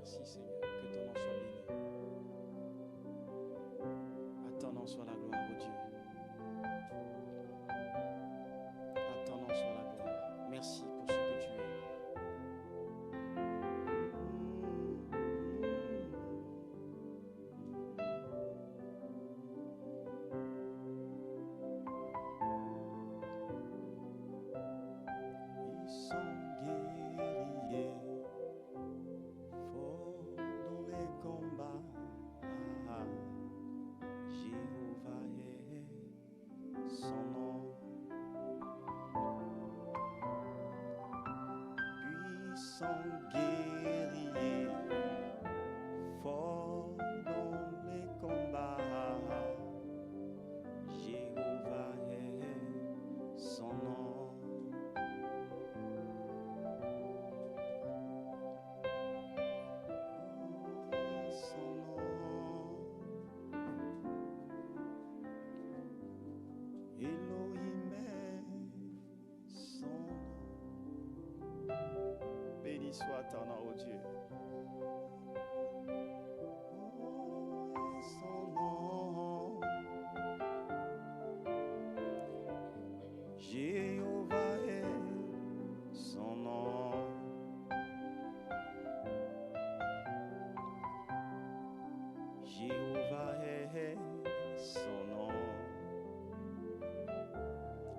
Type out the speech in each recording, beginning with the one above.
Merci Seigneur, que ton nom soit béni. À ton nom soit la gloire, ô Dieu. À ton nom soit la gloire. Merci pour ce que tu es. Ils sont guerriers, forts dans les combats. Ah, Jéhovah est son nom. Puissant guerrier, fort dans les combats. Jéhovah est son nom. Son nom. Elohim est son nom. Béni soit ton nom, ô Dieu. Son nom. Jéhovah est son nom. Jéhovah est son nom.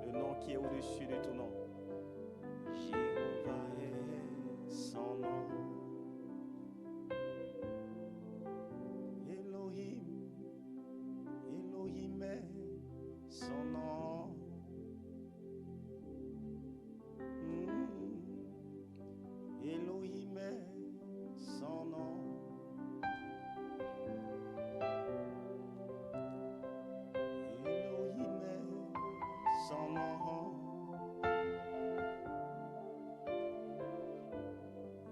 Le nom qui est au-dessus de tout nom. Jéhovah est son nom. Elohim, Elohim est son nom. Elohim est son nom. Elohim est son nom.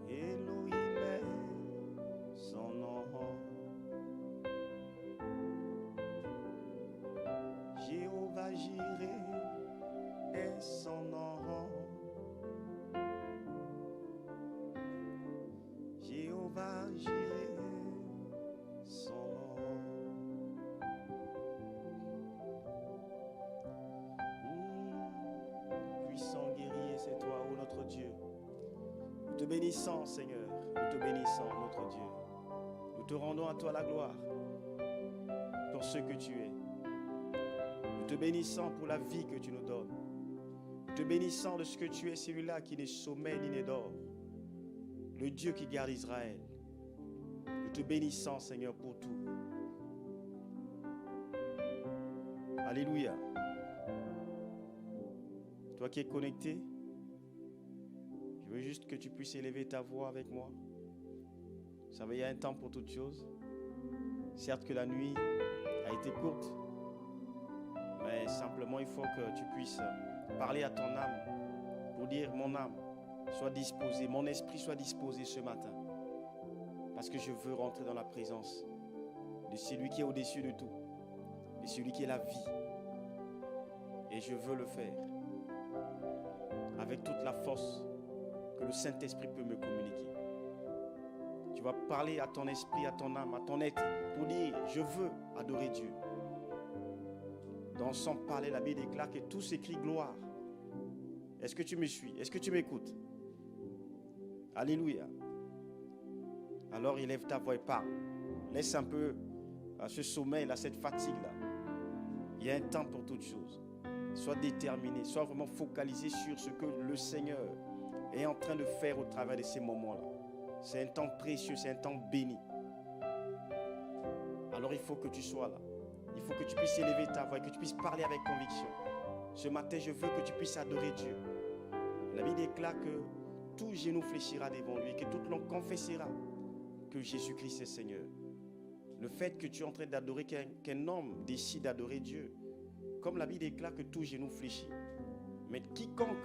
Elohim est son nom. Jéhovah Jireh est son nom. Jéhovah Jireh son nom. Puissant guerrier, c'est toi, ô notre Dieu. Nous te bénissons, Seigneur. Nous te bénissons, notre Dieu. Nous te rendons à toi la gloire pour ce que tu es. Nous te bénissons pour la vie que tu nous donnes. Nous te bénissons de ce que tu es, celui-là qui n'est sommeil ni n'est d'or. Le Dieu qui garde Israël. Nous te bénissons, Seigneur, pour tout. Alléluia. Toi qui es connecté, je veux juste que tu puisses élever ta voix avec moi. Vous savez, il y a un temps pour toutes choses. Certes que la nuit a été courte, mais simplement il faut que tu puisses parler à ton âme pour dire: mon âme, sois disposée, mon esprit soit disposé ce matin. Parce que je veux rentrer dans la présence de celui qui est au-dessus de tout, de celui qui est la vie. Et je veux le faire avec toute la force que le Saint-Esprit peut me communiquer. Tu vas parler à ton esprit, à ton âme, à ton être pour dire: je veux adorer Dieu. Dans son parler, la Bible déclare que tout s'écrit gloire. Est-ce que tu me suis? Est-ce que tu m'écoutes? Alléluia. Alors élève ta voix et parle. Laisse un peu ce sommeil, là, cette fatigue-là. Il y a un temps pour toutes choses. Sois déterminé, sois vraiment focalisé sur ce que le Seigneur est en train de faire au travers de ces moments-là. C'est un temps précieux, c'est un temps béni. Alors il faut que tu sois là. Il faut que tu puisses élever ta voix et que tu puisses parler avec conviction. Ce matin, je veux que tu puisses adorer Dieu. La Bible déclare que tout genou fléchira devant lui et que toute langue confessera que Jésus-Christ est Seigneur. Le fait que tu es en train d'adorer, qu'un homme décide d'adorer Dieu, comme la Bible déclare que tout genou fléchit. Mais quiconque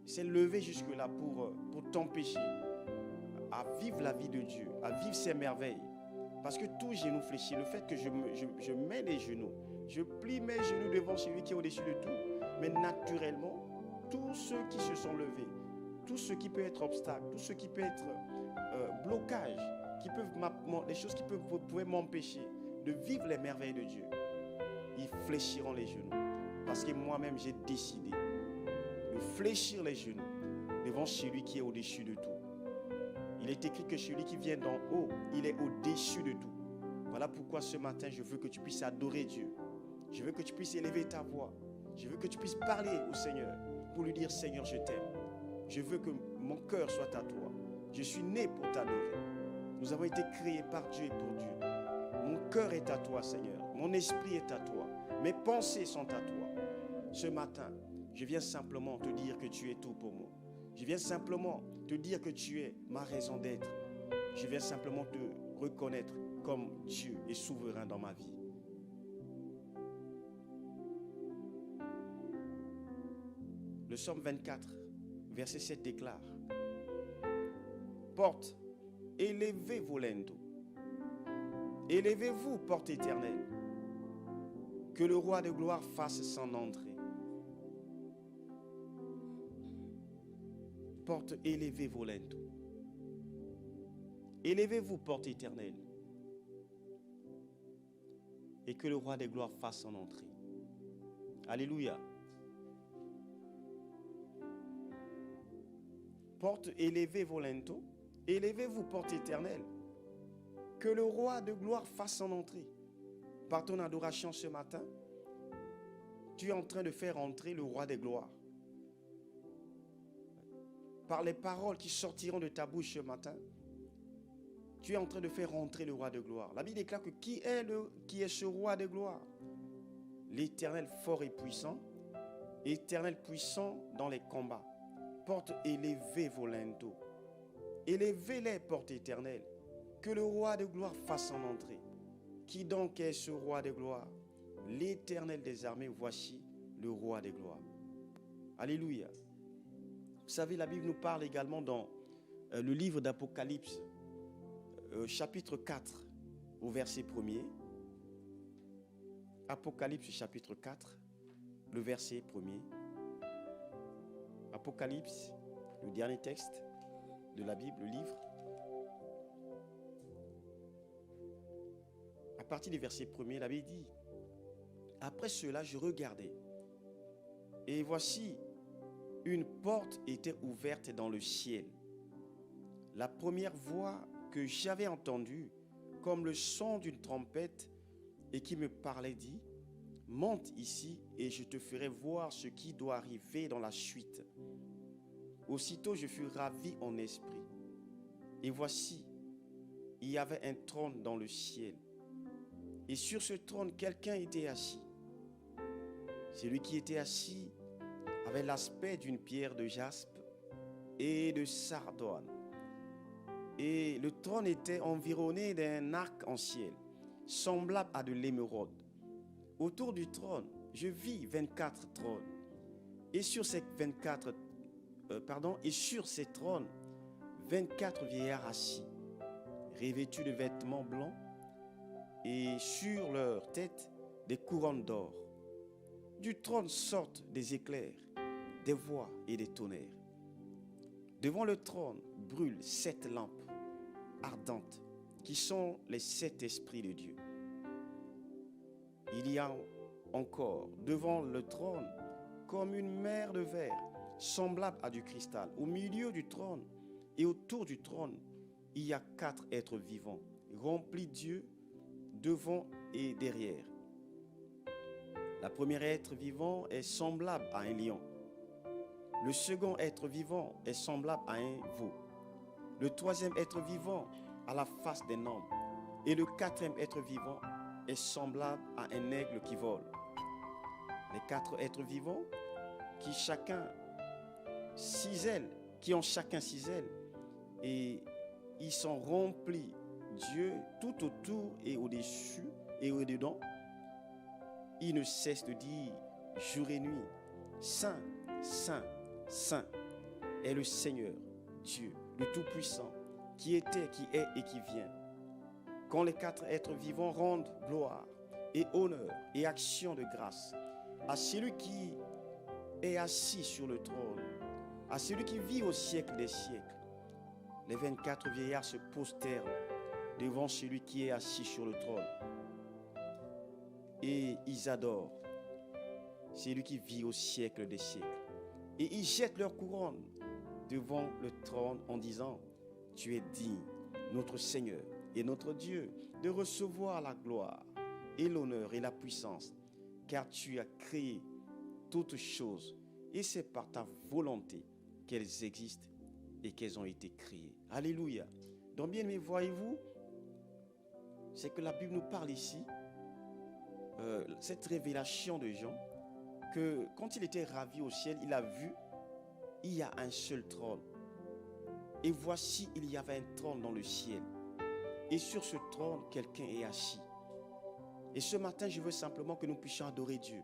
s'est levé jusque-là pour t'empêcher à vivre la vie de Dieu, à vivre ses merveilles, parce que tout genou fléchit, le fait que je mets les genoux, je plie mes genoux devant celui qui est au-dessus de tout, mais naturellement, tous ceux qui se sont levés tout ce qui peut être obstacle, tout ce qui peut être blocage, les choses qui pouvaient m'empêcher de vivre les merveilles de Dieu, ils fléchiront les genoux. Parce que moi-même, j'ai décidé de fléchir les genoux devant celui qui est au-dessus de tout. Il est écrit que celui qui vient d'en haut, il est au-dessus de tout. Voilà pourquoi ce matin, je veux que tu puisses adorer Dieu. Je veux que tu puisses élever ta voix. Je veux que tu puisses parler au Seigneur pour lui dire, Seigneur, je t'aime. Je veux que mon cœur soit à toi. Je suis né pour t'adorer. Nous avons été créés par Dieu et pour Dieu. Mon cœur est à toi, Seigneur. Mon esprit est à toi. Mes pensées sont à toi. Ce matin, je viens simplement te dire que tu es tout pour moi. Je viens simplement te dire que tu es ma raison d'être. Je viens simplement te reconnaître comme Dieu est souverain dans ma vie. Le psaume 24, verset 7 déclare: Porte, élevez vos linteaux. Élevez-vous, porte éternelle, que le roi de gloire fasse son entrée. Porte, élevez vos linteaux. Élevez-vous, porte éternelle, et que le roi de gloire fasse son entrée. Alléluia. Porte, élevez vos linteaux. Élevez-vous, porte éternelle, que le roi de gloire fasse son entrée. Par ton adoration ce matin, tu es en train de faire entrer le roi des gloires. Par les paroles qui sortiront de ta bouche ce matin, tu es en train de faire entrer le roi de gloire. La Bible déclare que qui est ce roi de gloire? L'Éternel fort et puissant, Éternel puissant dans les combats. Porte, élevez vos linteaux. Élevez-les, porte éternelle, que le roi de gloire fasse son entrée. Qui donc est ce roi de gloire? L'Éternel des armées, voici le roi de gloire. Alléluia. Vous savez, la Bible nous parle également dans le livre d'Apocalypse, chapitre 4, au verset 1er. Apocalypse, chapitre 4, le verset 1er. Apocalypse, le dernier texte de la Bible, le livre. À partir du verset 1er, la Bible dit: Après cela, je regardais, et voici, une porte était ouverte dans le ciel. La première voix que j'avais entendue, comme le son d'une trompette, et qui me parlait, dit: Monte ici, et je te ferai voir ce qui doit arriver dans la suite. Aussitôt, je fus ravi en esprit. Et voici, il y avait un trône dans le ciel. Et sur ce trône, quelqu'un était assis. Celui qui était assis avait l'aspect d'une pierre de jaspe et de sardone. Et le trône était environné d'un arc-en-ciel, semblable à de l'émeraude. Autour du trône, je vis 24 trônes. Et sur ces trônes, 24 vieillards assis, revêtus de vêtements blancs, et sur leur tête des couronnes d'or. Du trône sortent des éclairs, des voix et des tonnerres. Devant le trône brûlent 7 lampes ardentes, qui sont les 7 esprits de Dieu. Il y a encore devant le trône comme une mer de verre, semblable à du cristal. Au milieu du trône et autour du trône, il y a 4 êtres vivants, remplis d'yeux devant et derrière. Le premier être vivant est semblable à un lion. Le second être vivant est semblable à un veau. Le troisième être vivant a la face d'un homme. Et le quatrième être vivant est semblable à un aigle qui vole. Les 4 êtres vivants qui ont chacun 6 ailes, et ils sont remplis Dieu tout autour et au-dessus et au-dedans. Ils ne cessent de dire jour et nuit: Saint, Saint, Saint est le Seigneur, Dieu, le Tout-Puissant, qui était, qui est et qui vient. Quand les 4 êtres vivants rendent gloire et honneur et action de grâce à celui qui est assis sur le trône, à celui qui vit au siècle des siècles. Les 24 vieillards se prosternent devant celui qui est assis sur le trône. Et ils adorent celui qui vit au siècle des siècles. Et ils jettent leur couronne devant le trône en disant, tu es digne, notre Seigneur et notre Dieu, de recevoir la gloire et l'honneur et la puissance, car tu as créé toutes choses et c'est par ta volonté qu'elles existent et qu'elles ont été créées. Alléluia. Donc bien aimés, voyez-vous, c'est que la Bible nous parle ici, cette révélation de Jean, que quand il était ravi au ciel, il a vu, il y a un seul trône. Et voici, il y avait un trône dans le ciel. Et sur ce trône, quelqu'un est assis. Et ce matin, je veux simplement que nous puissions adorer Dieu.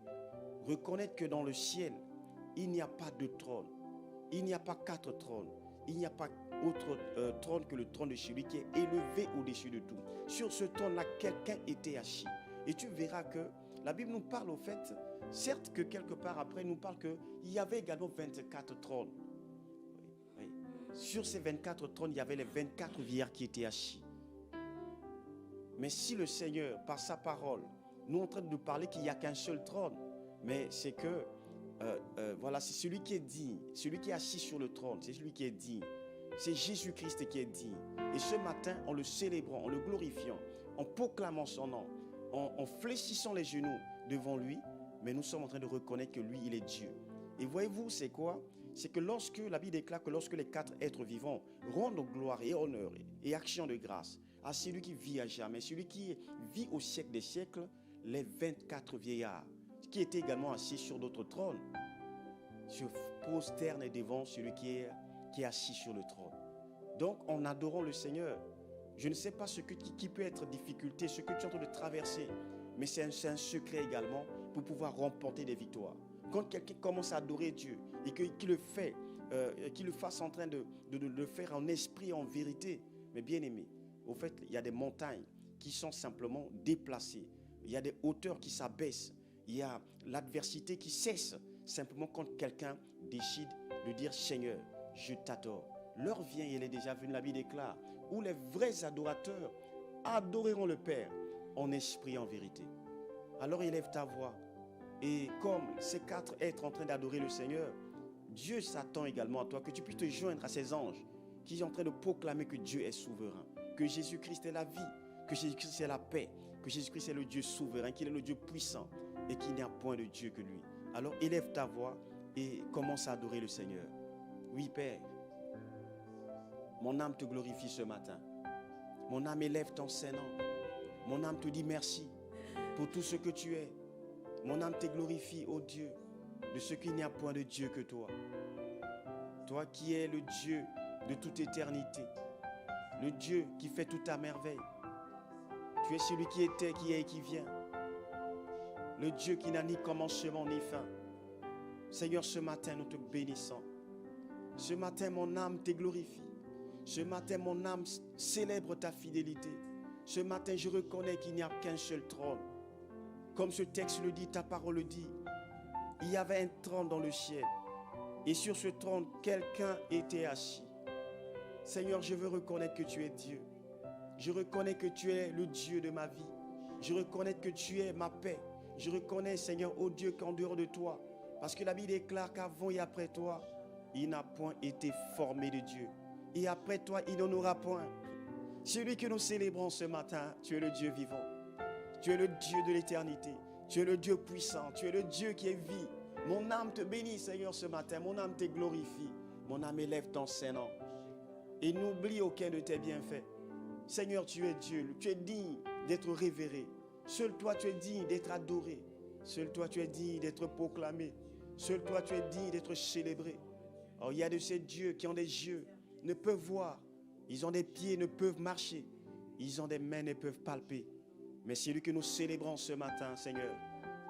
Reconnaître que dans le ciel, il n'y a pas de trône. Il n'y a pas 4 trônes. Il n'y a pas autre trône que le trône de celui qui est élevé au-dessus de tout. Sur ce trône-là, quelqu'un était assis. Et tu verras que la Bible nous parle au fait, certes que quelque part après, nous parle qu'il y avait également 24 trônes. Oui. Sur ces 24 trônes, il y avait les 24 vieillards qui étaient assis. Mais si le Seigneur, par sa parole, nous est en train de nous parler qu'il n'y a qu'un seul trône, mais c'est que, voilà, c'est celui qui est digne, celui qui est assis sur le trône, c'est celui qui est digne. C'est Jésus-Christ qui est digne. Et ce matin, en le célébrant, en le glorifiant, en proclamant son nom, en fléchissant les genoux devant lui, mais nous sommes en train de reconnaître que lui, il est Dieu. Et voyez-vous, c'est quoi? C'est que lorsque, la Bible déclare que lorsque les 4 êtres vivants rendent gloire et honneur et action de grâce à celui qui vit à jamais, celui qui vit au siècle des siècles, les 24 vieillards, qui étaient également assis sur d'autres trônes, se prosternent devant celui qui est assis sur le trône. Donc, en adorant le Seigneur, je ne sais pas qui peut être difficulté, ce que tu es en train de traverser, mais c'est un secret également pour pouvoir remporter des victoires. Quand quelqu'un commence à adorer Dieu et qu'il le fasse en train de le faire en esprit, en vérité, mais bien aimé, au fait, il y a des montagnes qui sont simplement déplacées. Il y a des hauteurs qui s'abaissent. Il y a l'adversité qui cesse simplement quand quelqu'un décide de dire « Seigneur, je t'adore ». L'heure vient, et elle est déjà venue, la Bible déclare, où les vrais adorateurs adoreront le Père en esprit et en vérité. Alors élève ta voix. Et comme ces 4 êtres en train d'adorer le Seigneur, Dieu s'attend également à toi, que tu puisses te joindre à ces anges qui sont en train de proclamer que Dieu est souverain, que Jésus-Christ est la vie, que Jésus-Christ est la paix, que Jésus-Christ est le Dieu souverain, qu'il est le Dieu puissant et qu'il n'y a point de Dieu que lui. Alors élève ta voix et commence à adorer le Seigneur. Oui, Père, mon âme te glorifie ce matin. Mon âme élève ton Saint-Nom. Mon âme te dit merci pour tout ce que tu es. Mon âme te glorifie, ô Dieu, de ce qu'il n'y a point de Dieu que toi. Toi qui es le Dieu de toute éternité, le Dieu qui fait toute ta merveille. Tu es celui qui était, qui est et qui vient. Le Dieu qui n'a ni commencement ni fin. Seigneur, ce matin, nous te bénissons. Ce matin, mon âme te glorifie. Ce matin, mon âme célèbre ta fidélité. Ce matin, je reconnais qu'il n'y a qu'un seul trône. Comme ce texte le dit, ta parole le dit. Il y avait un trône dans le ciel. Et sur ce trône, quelqu'un était assis. Seigneur, je veux reconnaître que tu es Dieu. Je reconnais que tu es le Dieu de ma vie. Je reconnais que tu es ma paix. Je reconnais, Seigneur, ô Dieu, qu'en dehors de toi, parce que la Bible déclare qu'avant et après toi, il n'a point été formé de Dieu. Et après toi, il n'en aura point. Celui que nous célébrons ce matin, tu es le Dieu vivant. Tu es le Dieu de l'éternité. Tu es le Dieu puissant. Tu es le Dieu qui est vie. Mon âme te bénit, Seigneur, ce matin. Mon âme te glorifie. Mon âme élève ton Saint-Nom. Et n'oublie aucun de tes bienfaits. Seigneur, tu es Dieu. Tu es digne d'être révéré. Seul toi, tu es digne d'être adoré. Seul toi, tu es digne d'être proclamé. Seul toi, tu es digne d'être célébré. Or, il y a de ces dieux qui ont des yeux, ne peuvent voir. Ils ont des pieds, ne peuvent marcher. Ils ont des mains, ne peuvent palper. Mais celui que nous célébrons ce matin, Seigneur,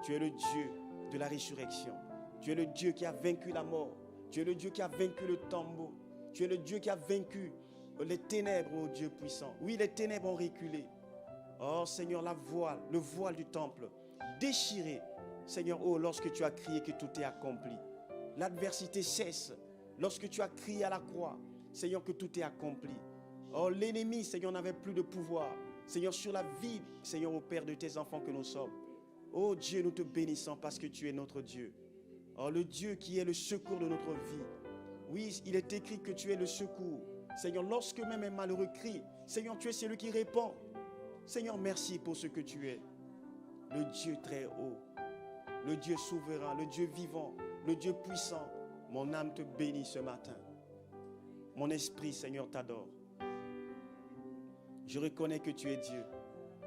tu es le Dieu de la résurrection. Tu es le Dieu qui a vaincu la mort. Tu es le Dieu qui a vaincu le tombeau. Tu es le Dieu qui a vaincu les ténèbres, ô Dieu puissant. Oui, les ténèbres ont reculé. Oh Seigneur, le voile du temple, déchiré. Seigneur, oh, lorsque tu as crié que tout est accompli. L'adversité cesse. Lorsque tu as crié à la croix, Seigneur, que tout est accompli. Oh, l'ennemi, Seigneur, n'avait plus de pouvoir. Seigneur, sur la vie, Seigneur, au Père de tes enfants que nous sommes. Oh Dieu, nous te bénissons parce que tu es notre Dieu. Oh, le Dieu qui est le secours de notre vie. Oui, il est écrit que tu es le secours. Seigneur, lorsque même un malheureux crie, Seigneur, tu es celui qui répond. Seigneur, merci pour ce que tu es. Le Dieu très haut, le Dieu souverain, le Dieu vivant, le Dieu puissant. Mon âme te bénit ce matin. Mon esprit, Seigneur, t'adore. Je reconnais que tu es Dieu.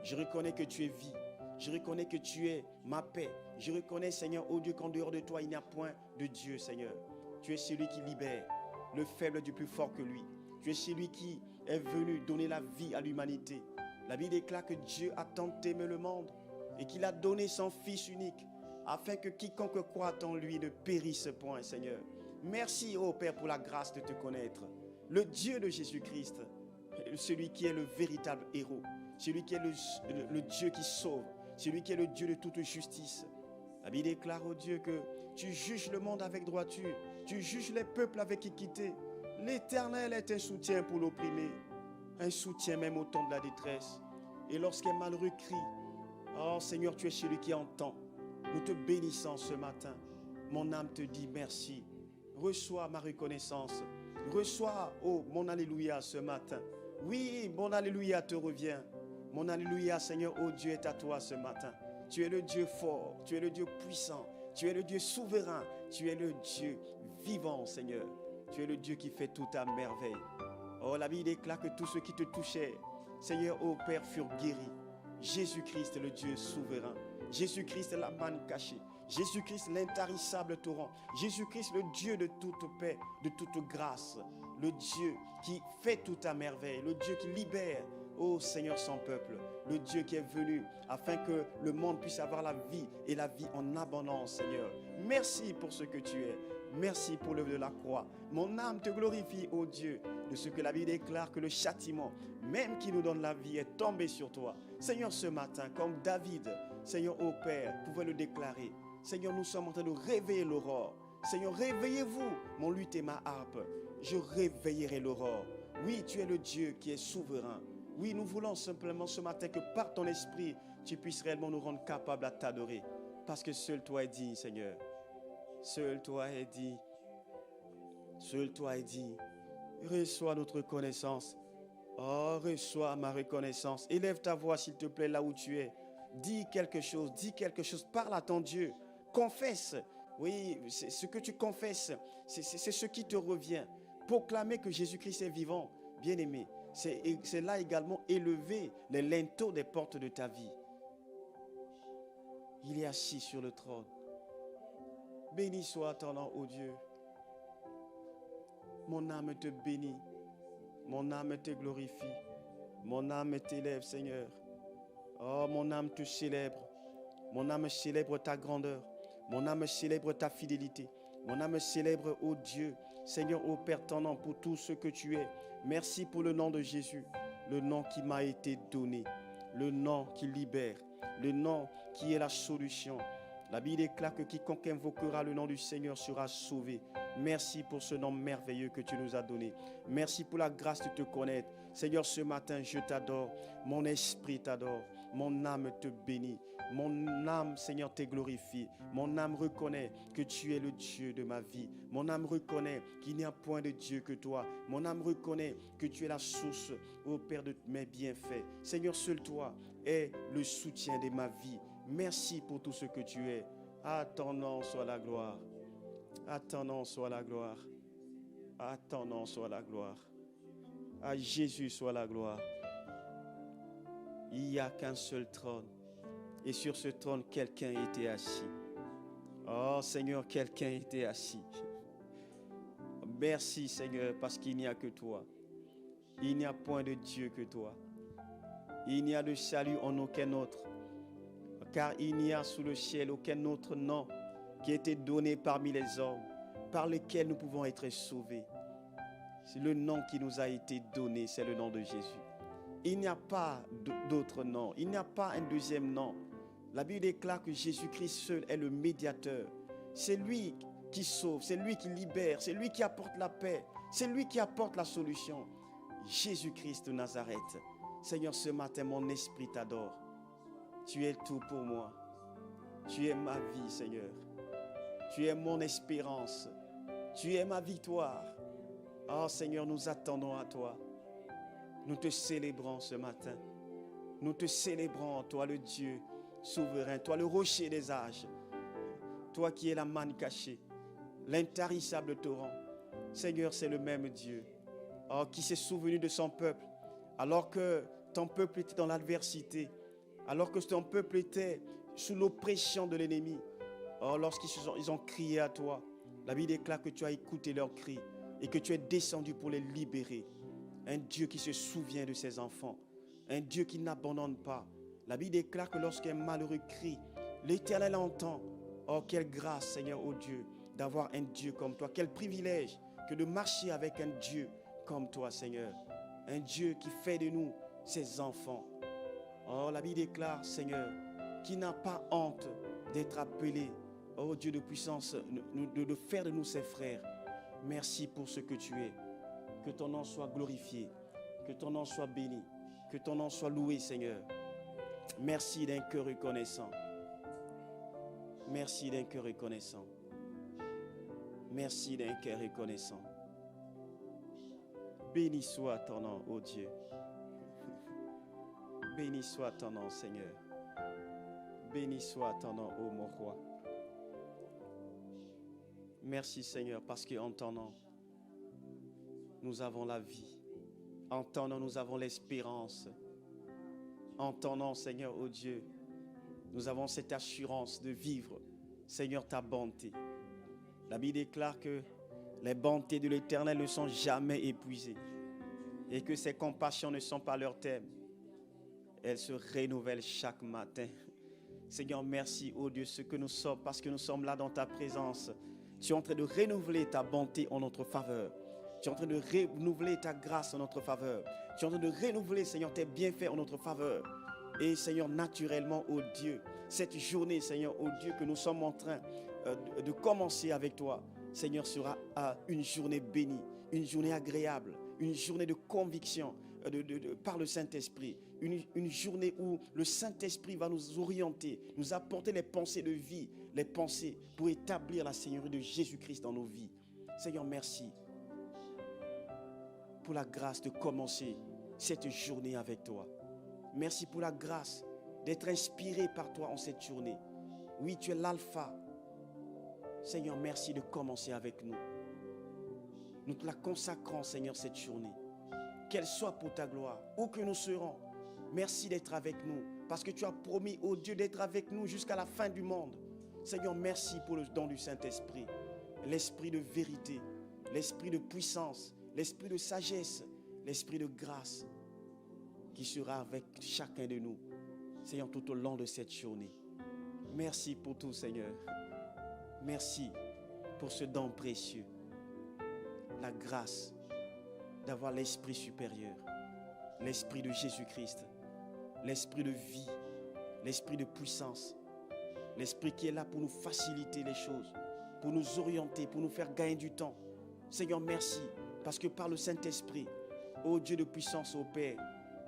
Je reconnais que tu es vie. Je reconnais que tu es ma paix. Je reconnais, Seigneur, oh Dieu, qu'en dehors de toi, il n'y a point de Dieu, Seigneur. Tu es celui qui libère le faible du plus fort que lui. Tu es celui qui est venu donner la vie à l'humanité. La Bible déclare que Dieu a tant aimé le monde et qu'il a donné son Fils unique afin que quiconque croit en lui ne périsse point, Seigneur. Merci, ô Père, pour la grâce de te connaître. Le Dieu de Jésus-Christ, celui qui est le véritable héros, celui qui est le Dieu qui sauve, celui qui est le Dieu de toute justice. La Bible déclare, ô Dieu, que tu juges le monde avec droiture, tu juges les peuples avec équité. L'Éternel est un soutien pour l'opprimé, un soutien même au temps de la détresse. Et lorsqu'un malheureux crie, oh Seigneur, tu es celui qui entend. Nous te bénissons ce matin. Mon âme te dit merci. Reçois ma reconnaissance. Reçois, oh, mon alléluia ce matin. Oui, mon alléluia te revient. Mon alléluia, Seigneur, oh Dieu, est à toi ce matin. Tu es le Dieu fort, tu es le Dieu puissant, tu es le Dieu souverain, tu es le Dieu vivant, Seigneur. Tu es le Dieu qui fait tout à merveille. Oh, la Bible déclare que tous ceux qui te touchaient, Seigneur, oh Père, furent guéris. Jésus-Christ, le Dieu souverain. Jésus-Christ, la manne cachée. Jésus-Christ, l'intarissable torrent. Jésus-Christ, le Dieu de toute paix, de toute grâce. Le Dieu qui fait tout à merveille. Le Dieu qui libère, ô Seigneur, son peuple. Le Dieu qui est venu afin que le monde puisse avoir la vie et la vie en abondance, Seigneur. Merci pour ce que tu es. Merci pour l'œuvre de la croix. Mon âme te glorifie, ô Dieu, de ce que la Bible déclare que le châtiment, même qui nous donne la vie, est tombé sur toi. Seigneur, ce matin, comme David, Seigneur, ô Père, pouvait le déclarer. Seigneur, nous sommes en train de réveiller l'aurore. Seigneur, réveillez-vous, mon luth et ma harpe. Je réveillerai l'aurore. Oui, tu es le Dieu qui est souverain. Oui, nous voulons simplement ce matin que par ton esprit, tu puisses réellement nous rendre capables à t'adorer. Parce que seul toi est digne, Seigneur. Seul toi est dit, seul toi est dit, reçois notre reconnaissance. Oh, reçois ma reconnaissance. Élève ta voix, s'il te plaît, là où tu es. Dis quelque chose, parle à ton Dieu. Confesse, oui, c'est ce que tu confesses, c'est ce qui te revient. Proclamer que Jésus-Christ est vivant, bien-aimé, c'est là également élever les linteaux des portes de ta vie. Il est assis sur le trône. Béni soit ton nom, ô Dieu. Mon âme te bénit. Mon âme te glorifie. Mon âme t'élève, Seigneur. Oh, mon âme te célèbre. Mon âme célèbre ta grandeur. Mon âme célèbre ta fidélité. Mon âme célèbre, ô Dieu, Seigneur, ô Père, ton nom pour tout ce que tu es. Merci pour le nom de Jésus, le nom qui m'a été donné, le nom qui libère, le nom qui est la solution. La Bible déclare que quiconque invoquera le nom du Seigneur sera sauvé. Merci pour ce nom merveilleux que tu nous as donné. Merci pour la grâce de te connaître. Seigneur, ce matin, je t'adore. Mon esprit t'adore. Mon âme te bénit. Mon âme, Seigneur, te glorifie. Mon âme reconnaît que tu es le Dieu de ma vie. Mon âme reconnaît qu'il n'y a point de Dieu que toi. Mon âme reconnaît que tu es la source, ô Père, de mes bienfaits. Seigneur, seul toi est le soutien de ma vie. Merci pour tout ce que tu es. À ton nom soit la gloire. À ton nom soit la gloire. À ton nom soit la gloire. À Jésus soit la gloire. Il n'y a qu'un seul trône. Et sur ce trône, quelqu'un était assis. Oh Seigneur, quelqu'un était assis. Merci Seigneur, parce qu'il n'y a que toi. Il n'y a point de Dieu que toi. Il n'y a de salut en aucun autre. Car il n'y a sous le ciel aucun autre nom qui a été donné parmi les hommes, par lequel nous pouvons être sauvés. C'est le nom qui nous a été donné, c'est le nom de Jésus. Il n'y a pas d'autre nom, il n'y a pas un deuxième nom. La Bible déclare que Jésus-Christ seul est le médiateur. C'est lui qui sauve, c'est lui qui libère, c'est lui qui apporte la paix, c'est lui qui apporte la solution. Jésus-Christ de Nazareth. Seigneur, ce matin, mon esprit t'adore. Tu es tout pour moi. Tu es ma vie, Seigneur. Tu es mon espérance. Tu es ma victoire. Oh Seigneur, nous attendons à toi. Nous te célébrons ce matin. Nous te célébrons, toi le Dieu souverain, toi le rocher des âges, toi qui es la manne cachée, l'intarissable torrent. Seigneur, c'est le même Dieu qui s'est souvenu de son peuple alors que ton peuple était dans l'adversité, alors que ton peuple était sous l'oppression de l'ennemi. Lorsqu'ils ont crié à toi, la Bible déclare que tu as écouté leurs cris et que tu es descendu pour les libérer. Un Dieu qui se souvient de ses enfants, un Dieu qui n'abandonne pas. La Bible déclare que lorsqu'un malheureux crie, l'Éternel entend. Oh, quelle grâce, Seigneur, oh Dieu, d'avoir un Dieu comme toi. Quel privilège que de marcher avec un Dieu comme toi, Seigneur. Un Dieu qui fait de nous ses enfants. Oh, la Bible déclare, Seigneur, qui n'a pas honte d'être appelé, oh Dieu de puissance, de faire de nous ses frères. Merci pour ce que tu es. Que ton nom soit glorifié, que ton nom soit béni, que ton nom soit loué, Seigneur. Merci d'un cœur reconnaissant. Merci d'un cœur reconnaissant. Merci d'un cœur reconnaissant. Béni soit ton nom, ô Dieu. Béni soit ton nom, Seigneur. Béni soit ton nom, ô mon roi. Merci, Seigneur, parce qu'en ton nom, nous avons la vie. En ton nom, nous avons l'espérance. En ton nom, Seigneur, ô Dieu, nous avons cette assurance de vivre, Seigneur, ta bonté. La Bible déclare que les bontés de l'Éternel ne sont jamais épuisées et que ses compassions ne sont pas leur thème. Elles se renouvellent chaque matin. Seigneur, merci, ô Dieu, ce que nous sommes, parce que nous sommes là dans ta présence. Tu es en train de renouveler ta bonté en notre faveur. Tu es en train de renouveler ta grâce en notre faveur. Tu es en train de renouveler, Seigneur, tes bienfaits en notre faveur. Et Seigneur, naturellement, ô Dieu, cette journée, Seigneur, ô Dieu, que nous sommes en train de commencer avec toi, Seigneur, sera une journée bénie, une journée agréable, une journée de conviction par le Saint-Esprit, une journée où le Saint-Esprit va nous orienter, nous apporter les pensées de vie, les pensées pour établir la Seigneurie de Jésus-Christ dans nos vies. Seigneur, merci pour la grâce de commencer cette journée avec toi. Merci pour la grâce d'être inspiré par toi en cette journée. Oui, tu es l'alpha. Seigneur, merci de commencer avec nous. Nous te la consacrons, Seigneur, cette journée. Qu'elle soit pour ta gloire, où que nous serons. Merci d'être avec nous, parce que tu as promis, ô Dieu, d'être avec nous jusqu'à la fin du monde. Seigneur, merci pour le don du Saint-Esprit, l'esprit de vérité, l'esprit de puissance, l'esprit de sagesse, l'esprit de grâce qui sera avec chacun de nous, Seigneur, tout au long de cette journée. Merci pour tout, Seigneur. Merci pour ce don précieux, la grâce d'avoir l'esprit supérieur, l'esprit de Jésus-Christ, l'esprit de vie, l'esprit de puissance, l'esprit qui est là pour nous faciliter les choses, pour nous orienter, pour nous faire gagner du temps. Seigneur, merci, parce que par le Saint-Esprit, ô Dieu de puissance, ô Père,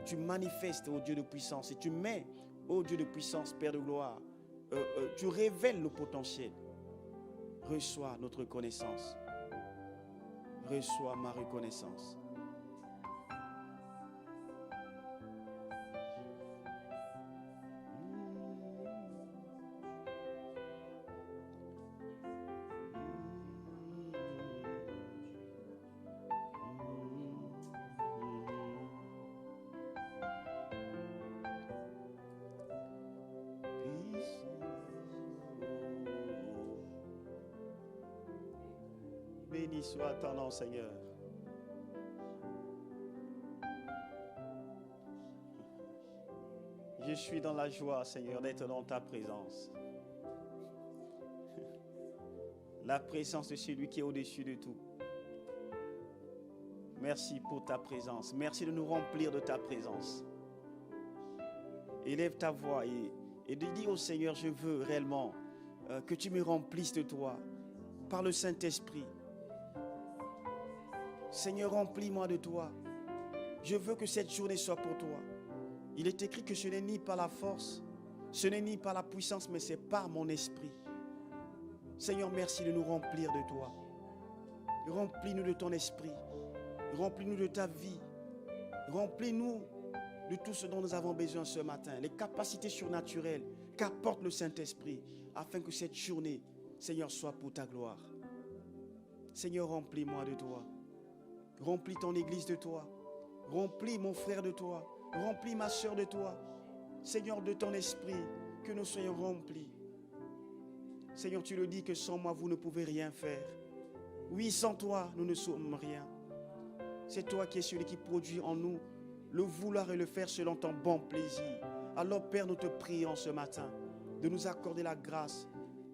tu manifestes, ô Dieu de puissance, et tu mets, ô Dieu de puissance, Père de gloire, tu révèles nos potentiels. Reçois notre connaissance. Reçois ma reconnaissance. Béni soit ton nom, Seigneur. Je suis dans la joie, Seigneur, d'être dans ta présence. La présence de celui qui est au-dessus de tout. Merci pour ta présence. Merci de nous remplir de ta présence. Élève ta voix et dis au Seigneur, je veux réellement que tu me remplisses de toi. par le Saint-Esprit. Seigneur, remplis-moi de toi. Je veux que cette journée soit pour toi. Il est écrit que ce n'est ni par la force, ce n'est ni par la puissance, mais c'est par mon esprit. Seigneur, merci de nous remplir de toi. Remplis-nous de ton esprit. Remplis-nous de ta vie. Remplis-nous de tout ce dont nous avons besoin ce matin. Les capacités surnaturelles qu'apporte le Saint-Esprit, afin que cette journée, Seigneur, soit pour ta gloire. Seigneur, remplis-moi de toi. Remplis ton église de toi. Remplis mon frère de toi. Remplis ma soeur de toi. Seigneur, de ton esprit, que nous soyons remplis. Seigneur, tu le dis que sans moi, vous ne pouvez rien faire. Oui, sans toi, nous ne sommes rien. C'est toi qui es celui qui produit en nous le vouloir et le faire selon ton bon plaisir. Alors, Père, nous te prions ce matin de nous accorder la grâce,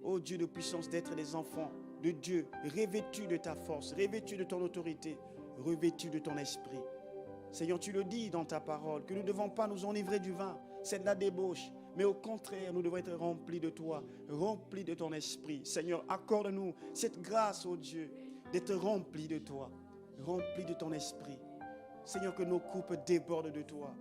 ô Dieu de puissance, d'être des enfants de Dieu, revêtus de ta force, revêtus de ton autorité, revêtus de ton esprit. Seigneur, tu le dis dans ta parole, que nous ne devons pas nous enivrer du vin, c'est de la débauche, mais au contraire, nous devons être remplis de toi, remplis de ton esprit. Seigneur, accorde-nous cette grâce, ô Dieu, d'être remplis de toi, remplis de ton esprit. Seigneur, que nos coupes débordent de toi.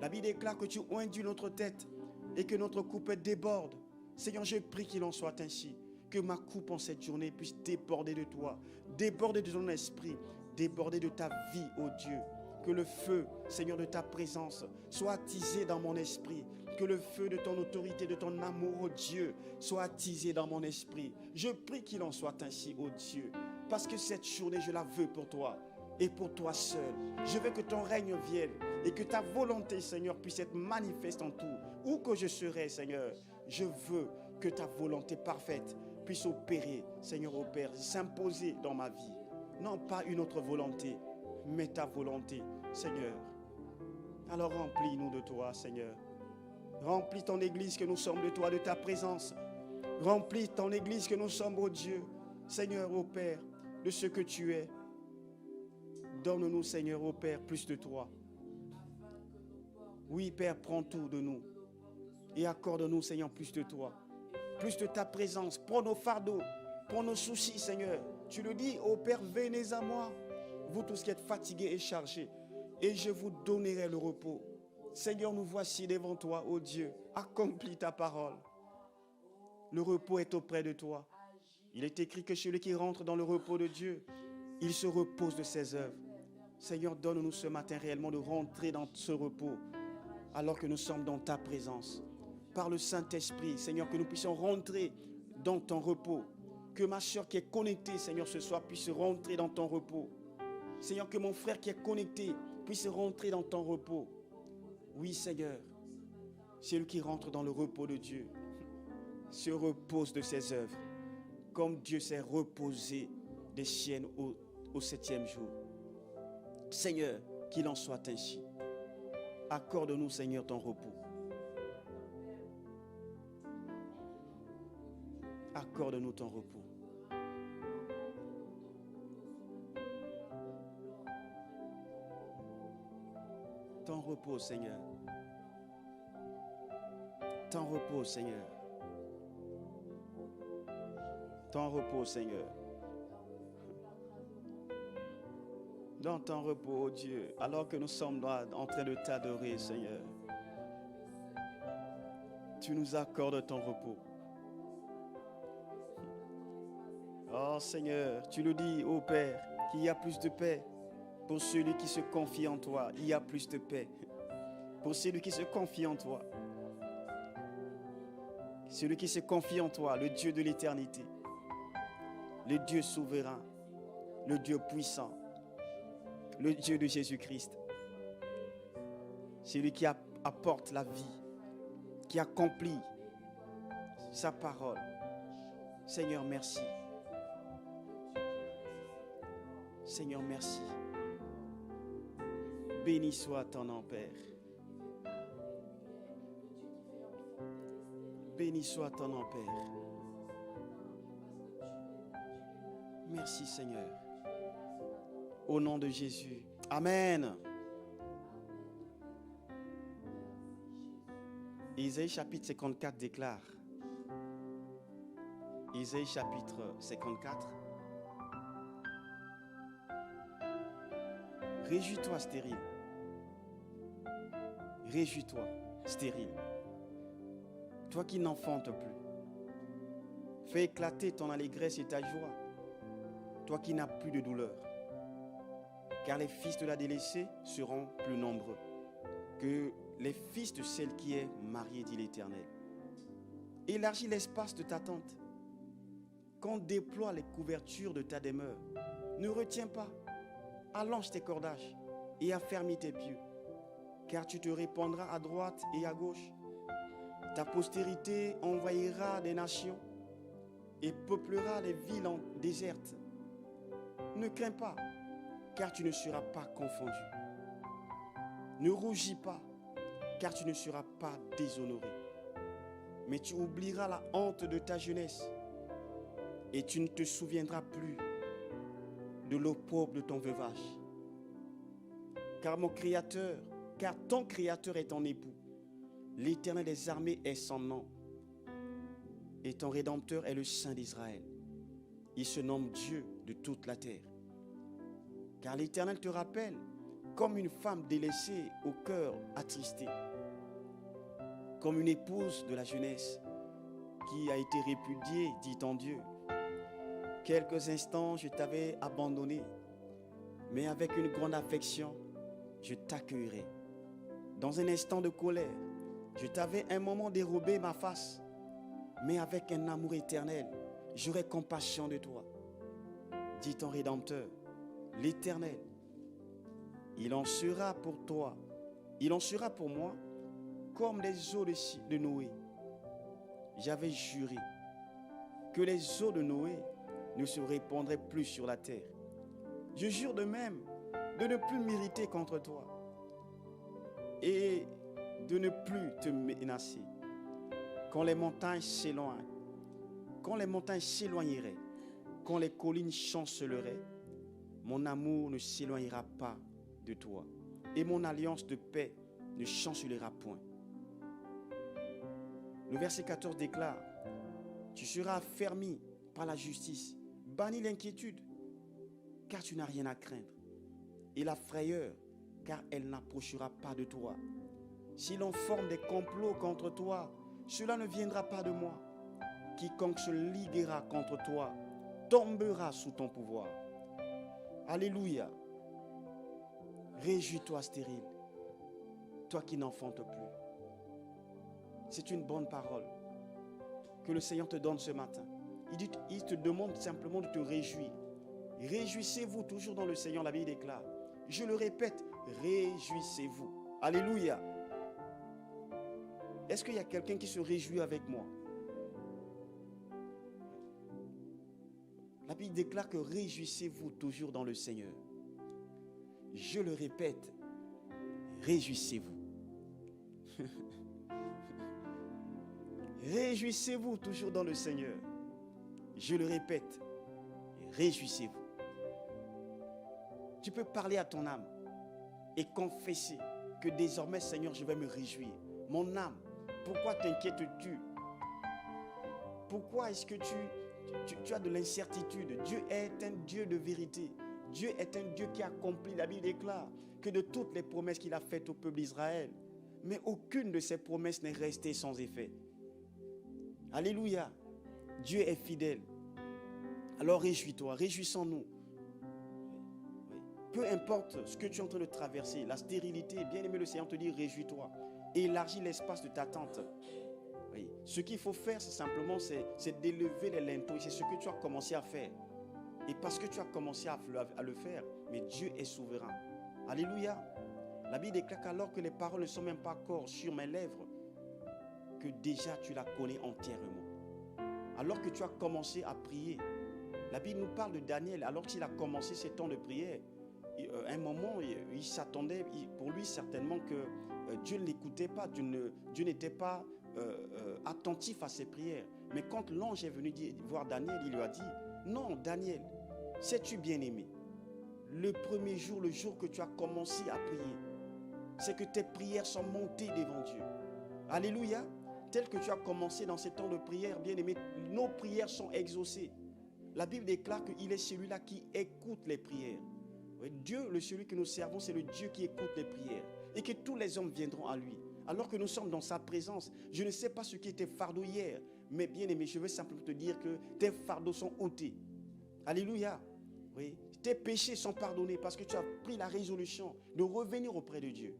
La Bible déclare que tu oinduis notre tête et que notre coupe déborde. Seigneur, je prie qu'il en soit ainsi. Que ma coupe en cette journée puisse déborder de toi, déborder de ton esprit, déborder de ta vie, ô Dieu. Que le feu, Seigneur, de ta présence soit attisé dans mon esprit. Que le feu de ton autorité, de ton amour, ô Dieu, soit attisé dans mon esprit. Je prie qu'il en soit ainsi, ô Dieu. Parce que cette journée, je la veux pour toi et pour toi seul. Je veux que ton règne vienne et que ta volonté, Seigneur, puisse être manifeste en tout. Où que je serai, Seigneur, je veux que ta volonté parfaite puisse opérer, Seigneur, ô Père, s'imposer dans ma vie. Non pas une autre volonté, mais ta volonté, Seigneur. Alors remplis-nous de toi, Seigneur. Remplis ton église que nous sommes de toi, de ta présence. Remplis ton église que nous sommes, ô Dieu, Seigneur, ô Père, de ce que tu es. Donne-nous, Seigneur, ô Père, plus de toi. Oui, Père, prends tout de nous et accorde-nous, Seigneur, plus de toi. Plus de ta présence. Prends nos fardeaux, prends nos soucis, Seigneur. Tu le dis, ô Père, venez à moi, vous tous qui êtes fatigués et chargés, et je vous donnerai le repos. Seigneur, nous voici devant toi, ô Dieu. Accomplis ta parole. Le repos est auprès de toi. Il est écrit que celui qui rentre dans le repos de Dieu, il se repose de ses œuvres. Seigneur, donne-nous ce matin réellement de rentrer dans ce repos, alors que nous sommes dans ta présence. Par le Saint-Esprit, Seigneur, que nous puissions rentrer dans ton repos. Que ma soeur qui est connectée, Seigneur, ce soir, puisse rentrer dans ton repos. Seigneur, que mon frère qui est connecté puisse rentrer dans ton repos. Oui, Seigneur, celui qui rentre dans le repos de Dieu se repose de ses œuvres, comme Dieu s'est reposé des siennes au 7e jour. Seigneur, qu'il en soit ainsi. Accorde-nous, Seigneur, ton repos. Accorde-nous ton repos. Ton repos, Seigneur. Ton repos, Seigneur. Ton repos, Seigneur. Dans ton repos, oh Dieu, alors que nous sommes en train de t'adorer, Seigneur, tu nous accordes ton repos. Oh Seigneur, tu le dis, ô Père, qu'il y a plus de paix pour celui qui se confie en toi. Il y a plus de paix pour celui qui se confie en toi. Celui qui se confie en toi, le Dieu de l'éternité, le Dieu souverain, le Dieu puissant, le Dieu de Jésus-Christ. Celui qui apporte la vie, qui accomplit sa parole. Seigneur, merci. Seigneur, merci. Béni soit ton nom, Père. Béni soit ton nom, Père. Merci, Seigneur. Au nom de Jésus. Amen. Isaïe chapitre 54 déclare. Isaïe chapitre 54. Réjouis-toi, stérile. Réjouis-toi, stérile. Toi qui n'enfantes plus. Fais éclater ton allégresse et ta joie. Toi qui n'as plus de douleur. Car les fils de la délaissée seront plus nombreux que les fils de celle qui est mariée, dit l'Éternel. Élargis l'espace de ta tente. Qu'on déploie les couvertures de ta demeure. Ne retiens pas. Allonge tes cordages et affermis tes pieux. Car tu te répandras à droite et à gauche. Ta postérité envahira des nations et peuplera les villes désertes. Ne crains pas, car tu ne seras pas confondu. Ne rougis pas, car tu ne seras pas déshonoré. Mais tu oublieras la honte de ta jeunesse et tu ne te souviendras plus de l'opprobre de ton veuvage. Car ton Créateur est ton époux. L'Éternel des armées est son nom. Et ton Rédempteur est le Saint d'Israël. Il se nomme Dieu de toute la terre. Car l'Éternel te rappelle comme une femme délaissée au cœur attristé, comme une épouse de la jeunesse qui a été répudiée, dit ton Dieu. Quelques instants, je t'avais abandonné, mais avec une grande affection, je t'accueillerai. Dans un instant de colère, je t'avais un moment dérobé ma face, mais avec un amour éternel, j'aurai compassion de toi. Dit ton Rédempteur, l'Éternel. Il en sera pour toi, il en sera pour moi, comme les eaux de Noé. J'avais juré que les eaux de Noé ne se répandraient plus sur la terre. Je jure de même de ne plus m'irriter contre toi et de ne plus te menacer. Quand les montagnes s'éloignent, quand les montagnes s'éloigneraient, quand les collines chanceleraient, mon amour ne s'éloignera pas de toi et mon alliance de paix ne chancelera point. Le verset 14 déclare, tu seras affermi par la justice, bannis l'inquiétude, car tu n'as rien à craindre, et la frayeur, car elle n'approchera pas de toi. Si l'on forme des complots contre toi, cela ne viendra pas de moi. Quiconque se liguera contre toi tombera sous ton pouvoir. Alléluia. Réjouis-toi, stérile, toi qui n'enfantes plus. C'est une bonne parole que le Seigneur te donne ce matin. Il te demande simplement de te réjouir. Réjouissez-vous toujours dans le Seigneur, la Bible déclare. Je le répète, réjouissez-vous. Alléluia. Est-ce qu'il y a quelqu'un qui se réjouit avec moi? La Bible déclare que réjouissez-vous toujours dans le Seigneur. Je le répète, réjouissez-vous. Réjouissez-vous toujours dans le Seigneur. Je le répète, réjouissez-vous. Tu peux parler à ton âme et confesser que désormais, Seigneur, je vais me réjouir. Mon âme, pourquoi t'inquiètes-tu? Pourquoi est-ce que tu as de l'incertitude? Dieu est un Dieu de vérité. Dieu est un Dieu qui accomplit. La Bible déclare que de toutes les promesses qu'il a faites au peuple d'Israël, mais aucune de ces promesses n'est restée sans effet. Alléluia. Dieu est fidèle. Alors réjouis-toi, réjouissons-nous. Peu importe ce que tu es en train de traverser, la stérilité, bien aimé, le Seigneur te dit réjouis-toi. Élargis l'espace de ta tente. Oui. Ce qu'il faut faire, c'est simplement d'élever les linteaux. C'est ce que tu as commencé à faire. Et parce que tu as commencé à le faire, mais Dieu est souverain. Alléluia. La Bible déclare qu'alors que les paroles ne sont même pas encore sur mes lèvres, que déjà tu la connais entièrement. Alors que tu as commencé à prier, la Bible nous parle de Daniel, alors qu'il a commencé ses temps de prière. À un moment, il s'attendait, pour lui certainement que Dieu ne l'écoutait pas, Dieu n'était pas attentif à ses prières. Mais quand l'ange est venu voir Daniel, il lui a dit, non Daniel, sais-tu bien aimé, le premier jour, le jour que tu as commencé à prier, c'est que tes prières sont montées devant Dieu. Alléluia. Tel que tu as commencé dans ces temps de prière, bien aimé, nos prières sont exaucées. La Bible déclare qu'il est celui-là qui écoute les prières. Oui, Dieu, celui que nous servons, c'est le Dieu qui écoute les prières et que tous les hommes viendront à lui. Alors que nous sommes dans sa présence, je ne sais pas ce qui était fardeau hier, mais bien aimé, je veux simplement te dire que tes fardeaux sont ôtés. Alléluia. Oui, tes péchés sont pardonnés parce que tu as pris la résolution de revenir auprès de Dieu.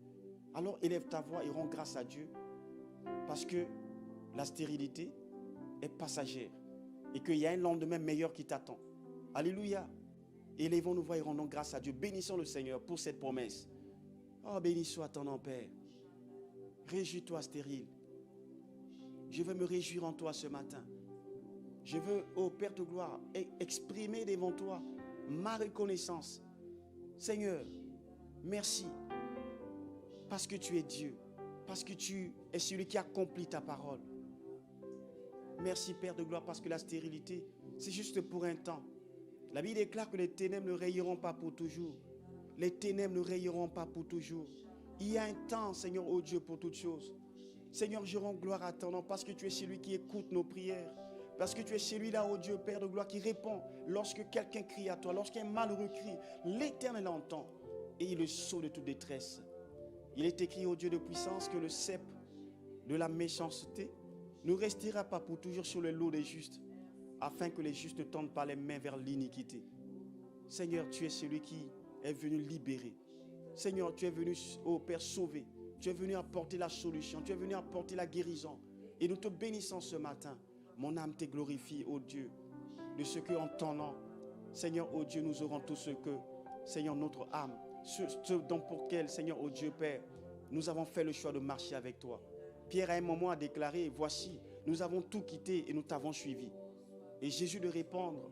Alors élève ta voix et rends grâce à Dieu parce que la stérilité est passagère et qu'il y a un lendemain meilleur qui t'attend. Alléluia. Élevons nos voix et rendons grâce à Dieu. Bénissons le Seigneur pour cette promesse. Oh, béni soit ton nom, Père. Réjouis-toi, stérile. Je veux me réjouir en toi ce matin. Je veux, ô Père de gloire, exprimer devant toi ma reconnaissance. Seigneur, merci. Parce que tu es Dieu. Parce que tu es celui qui accomplit ta parole. Merci, Père de gloire, parce que la stérilité, c'est juste pour un temps. La Bible déclare que les ténèbres ne rayeront pas pour toujours. Les ténèbres ne rayeront pas pour toujours. Il y a un temps, Seigneur, ô Dieu, pour toutes choses. Seigneur, je rends gloire à ton nom parce que tu es celui qui écoute nos prières. Parce que tu es celui-là, ô Dieu, Père de gloire, qui répond lorsque quelqu'un crie à toi, lorsqu'un malheureux crie. L'Éternel entend et il le sauve de toute détresse. Il est écrit, ô Dieu de puissance, que le cep de la méchanceté ne restera pas pour toujours sur le lot des justes, afin que les justes ne tendent pas les mains vers l'iniquité. Seigneur, tu es celui qui est venu libérer. Seigneur, tu es venu, ô Père, sauver. Tu es venu apporter la solution. Tu es venu apporter la guérison. Et nous te bénissons ce matin. Mon âme te glorifie, ô Dieu, de ce que en ton nom, Seigneur, ô Dieu, nous aurons tout ce que, Seigneur, notre âme, ce dont pour lequel, Seigneur, ô Dieu, Père, nous avons fait le choix de marcher avec toi. Pierre, à un moment, a déclaré, voici, nous avons tout quitté et nous t'avons suivi. Et Jésus de répondre,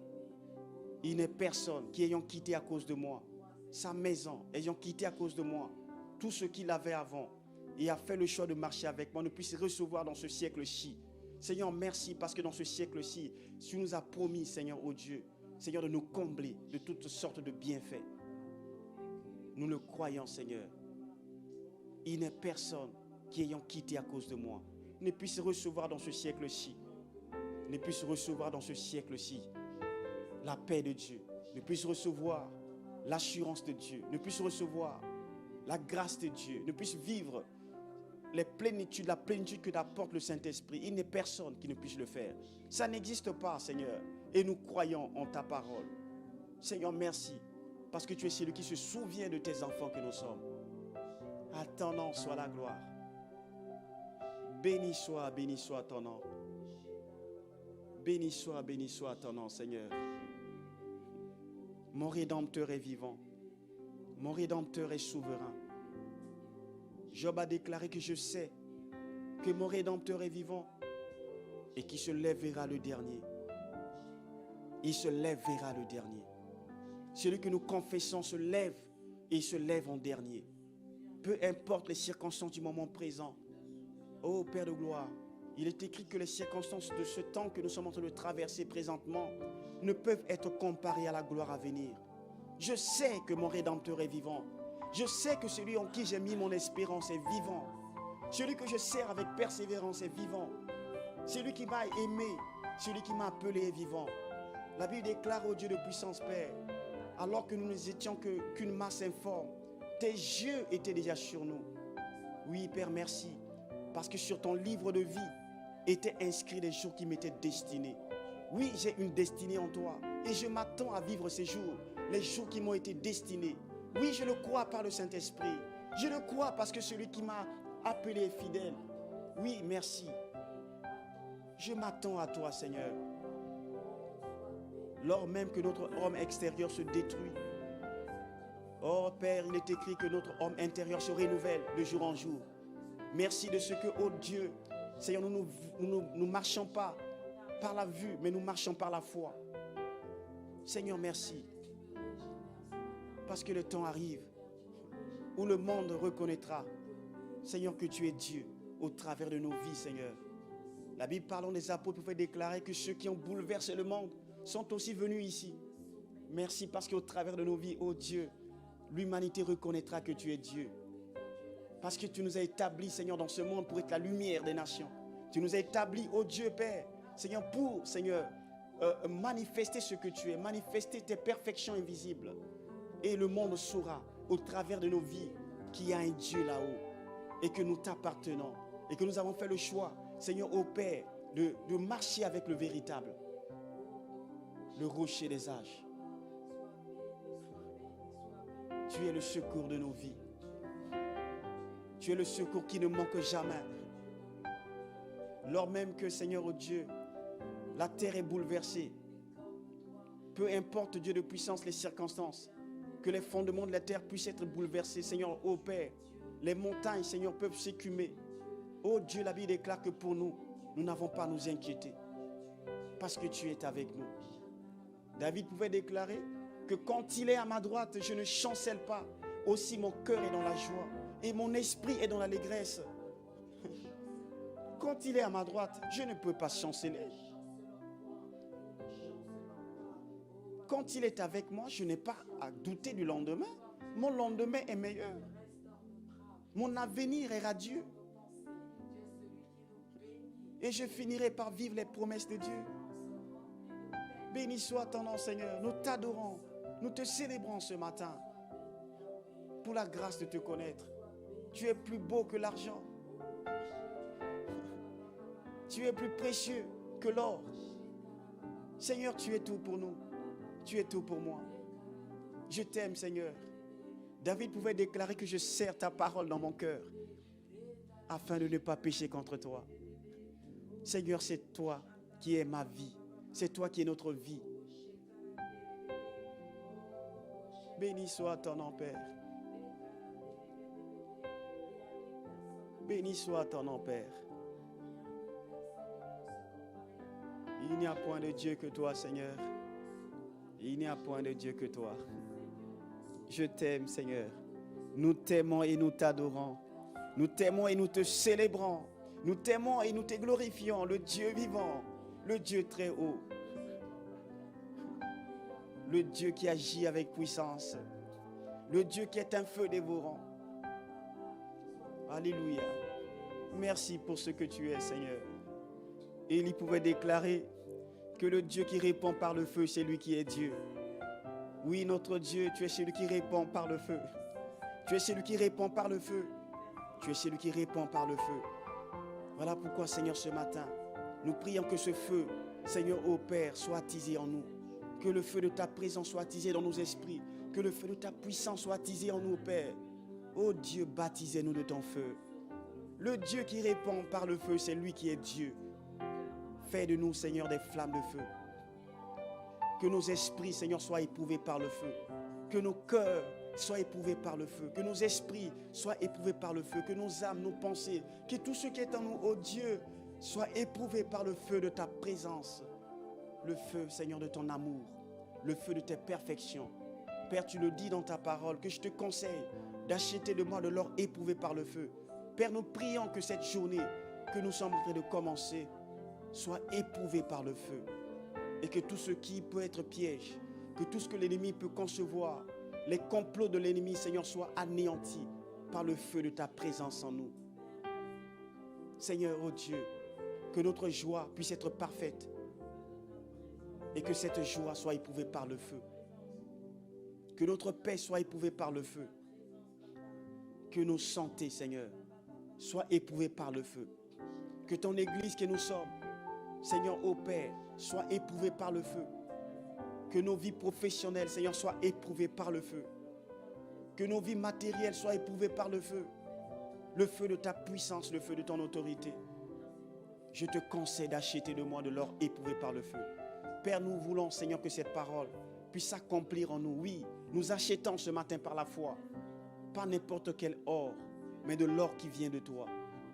il n'est personne qui ayant quitté à cause de moi, sa maison, ayant quitté à cause de moi, tout ce qu'il avait avant, et a fait le choix de marcher avec moi, ne puisse recevoir dans ce siècle-ci. Seigneur, merci parce que dans ce siècle-ci, tu nous as promis, Seigneur, ô Dieu, Seigneur, de nous combler de toutes sortes de bienfaits. Nous le croyons, Seigneur. Il n'est personne qui ayant quitté à cause de moi ne puisse recevoir dans ce siècle-ci, ne puisse recevoir dans ce siècle-ci la paix de Dieu, ne puisse recevoir l'assurance de Dieu, ne puisse recevoir la grâce de Dieu, ne puisse vivre la plénitude que t'apporte le Saint-Esprit. Il n'est personne qui ne puisse le faire. Ça n'existe pas, Seigneur. Et nous croyons en ta parole. Seigneur, merci, parce que tu es celui qui se souvient de tes enfants que nous sommes. À ton nom soit la gloire. Béni soit ton nom. Béni soit ton nom, Seigneur. Mon Rédempteur est vivant. Mon Rédempteur est souverain. Job a déclaré que je sais que mon Rédempteur est vivant et qu'il se lèvera le dernier. Il se lèvera le dernier. Celui que nous confessons se lève et il se lève en dernier. Peu importe les circonstances du moment présent. Ô Père de gloire, il est écrit que les circonstances de ce temps que nous sommes en train de traverser présentement ne peuvent être comparées à la gloire à venir. Je sais que mon Rédempteur est vivant. Je sais que celui en qui j'ai mis mon espérance est vivant. Celui que je sers avec persévérance est vivant. Celui qui m'a aimé, celui qui m'a appelé est vivant. La Bible déclare au Dieu de puissance, Père, alors que nous n'étions qu'une masse informe, tes yeux étaient déjà sur nous. Oui, Père, merci, parce que sur ton livre de vie étaient inscrits les jours qui m'étaient destinés. Oui, j'ai une destinée en toi et je m'attends à vivre ces jours, les jours qui m'ont été destinés. Oui, je le crois par le Saint-Esprit. Je le crois parce que celui qui m'a appelé est fidèle. Oui, merci. Je m'attends à toi, Seigneur. Lors même que notre homme extérieur se détruit. Oh Père, il est écrit que notre homme intérieur se renouvelle de jour en jour. Merci de ce que, oh Dieu, Seigneur, nous ne marchons pas par la vue, mais nous marchons par la foi. Seigneur, merci. Parce que le temps arrive où le monde reconnaîtra, Seigneur, que tu es Dieu au travers de nos vies, Seigneur. La Bible parlant des apôtres pouvait déclarer que ceux qui ont bouleversé le monde sont aussi venus ici. Merci parce qu'au travers de nos vies, oh Dieu, l'humanité reconnaîtra que tu es Dieu. Parce que tu nous as établis, Seigneur, dans ce monde pour être la lumière des nations. Tu nous as établis, oh Dieu Père, Seigneur, pour, Seigneur, manifester ce que tu es, manifester tes perfections invisibles. Et le monde saura, au travers de nos vies, qu'il y a un Dieu là-haut et que nous t'appartenons et que nous avons fait le choix, Seigneur, ô Père, de marcher avec le véritable, le rocher des âges. Tu es le secours de nos vies. Tu es le secours qui ne manque jamais. Lors même que, Seigneur, ô Dieu, la terre est bouleversée, peu importe, Dieu de puissance, les circonstances, que les fondements de la terre puissent être bouleversés, Seigneur, ô Père, les montagnes, Seigneur, peuvent s'écumer. Ô Dieu, la Bible déclare que pour nous, nous n'avons pas à nous inquiéter, parce que tu es avec nous. David pouvait déclarer que quand il est à ma droite, je ne chancelle pas. Aussi mon cœur est dans la joie et mon esprit est dans l'allégresse. Quand il est à ma droite, je ne peux pas chanceler. Quand il est avec moi, je n'ai pas à douter du lendemain. Mon lendemain est meilleur. Mon avenir est radieux. Et je finirai par vivre les promesses de Dieu. Béni soit ton nom, Seigneur. Nous t'adorons. Nous te célébrons ce matin pour la grâce de te connaître. Tu es plus beau que l'argent. Tu es plus précieux que l'or. Seigneur, tu es tout pour nous. Tu es tout pour moi. Je t'aime, Seigneur. David pouvait déclarer que je serre ta parole dans mon cœur afin de ne pas pécher contre toi. Seigneur, c'est toi qui es ma vie. C'est toi qui es notre vie. Béni soit ton nom, Père. Béni soit ton nom, Père. Il n'y a point de Dieu que toi, Seigneur. Il n'y a point de Dieu que toi. Je t'aime, Seigneur. Nous t'aimons et nous t'adorons. Nous t'aimons et nous te célébrons. Nous t'aimons et nous te glorifions, le Dieu vivant, le Dieu très haut. Le Dieu qui agit avec puissance. Le Dieu qui est un feu dévorant. Alléluia. Merci pour ce que tu es, Seigneur. Et il pouvait déclarer que le Dieu qui répond par le feu, c'est lui qui est Dieu. Oui, notre Dieu, tu es celui qui répond par le feu. Tu es celui qui répond par le feu. Tu es celui qui répond par le feu. Voilà pourquoi, Seigneur, ce matin, nous prions que ce feu, Seigneur, ô Père, soit attisé en nous. Que le feu de ta présence soit attisé dans nos esprits. Que le feu de ta puissance soit attisé en nous, Père. Ô Dieu, baptisez-nous de ton feu. Le Dieu qui répond par le feu, c'est lui qui est Dieu. Fais de nous, Seigneur, des flammes de feu. Que nos esprits, Seigneur, soient éprouvés par le feu. Que nos cœurs soient éprouvés par le feu. Que nos esprits soient éprouvés par le feu. Que nos âmes, nos pensées, que tout ce qui est en nous, ô Dieu, soit éprouvé par le feu de ta présence. Le feu, Seigneur, de ton amour. Le feu de tes perfections. Père, tu le dis dans ta parole, que je te conseille d'acheter de moi de l'or éprouvé par le feu. Père, nous prions que cette journée que nous sommes en train de commencer soit éprouvée par le feu. Et que tout ce qui peut être piège, que tout ce que l'ennemi peut concevoir, les complots de l'ennemi, Seigneur, soient anéantis par le feu de ta présence en nous. Seigneur, oh Dieu, que notre joie puisse être parfaite et que cette joie soit éprouvée par le feu. Que notre paix soit éprouvée par le feu. Que nos santé, Seigneur, soient éprouvées par le feu. Que ton Église que nous sommes, Seigneur, ô Père, soit éprouvée par le feu. Que nos vies professionnelles, Seigneur, soient éprouvées par le feu. Que nos vies matérielles soient éprouvées par le feu. Le feu de ta puissance, le feu de ton autorité. Je te conseille d'acheter de moi de l'or éprouvé par le feu. Père, nous voulons, Seigneur, que cette parole puisse s'accomplir en nous. Oui, nous achetons ce matin par la foi. Pas n'importe quel or, mais de l'or qui vient de toi.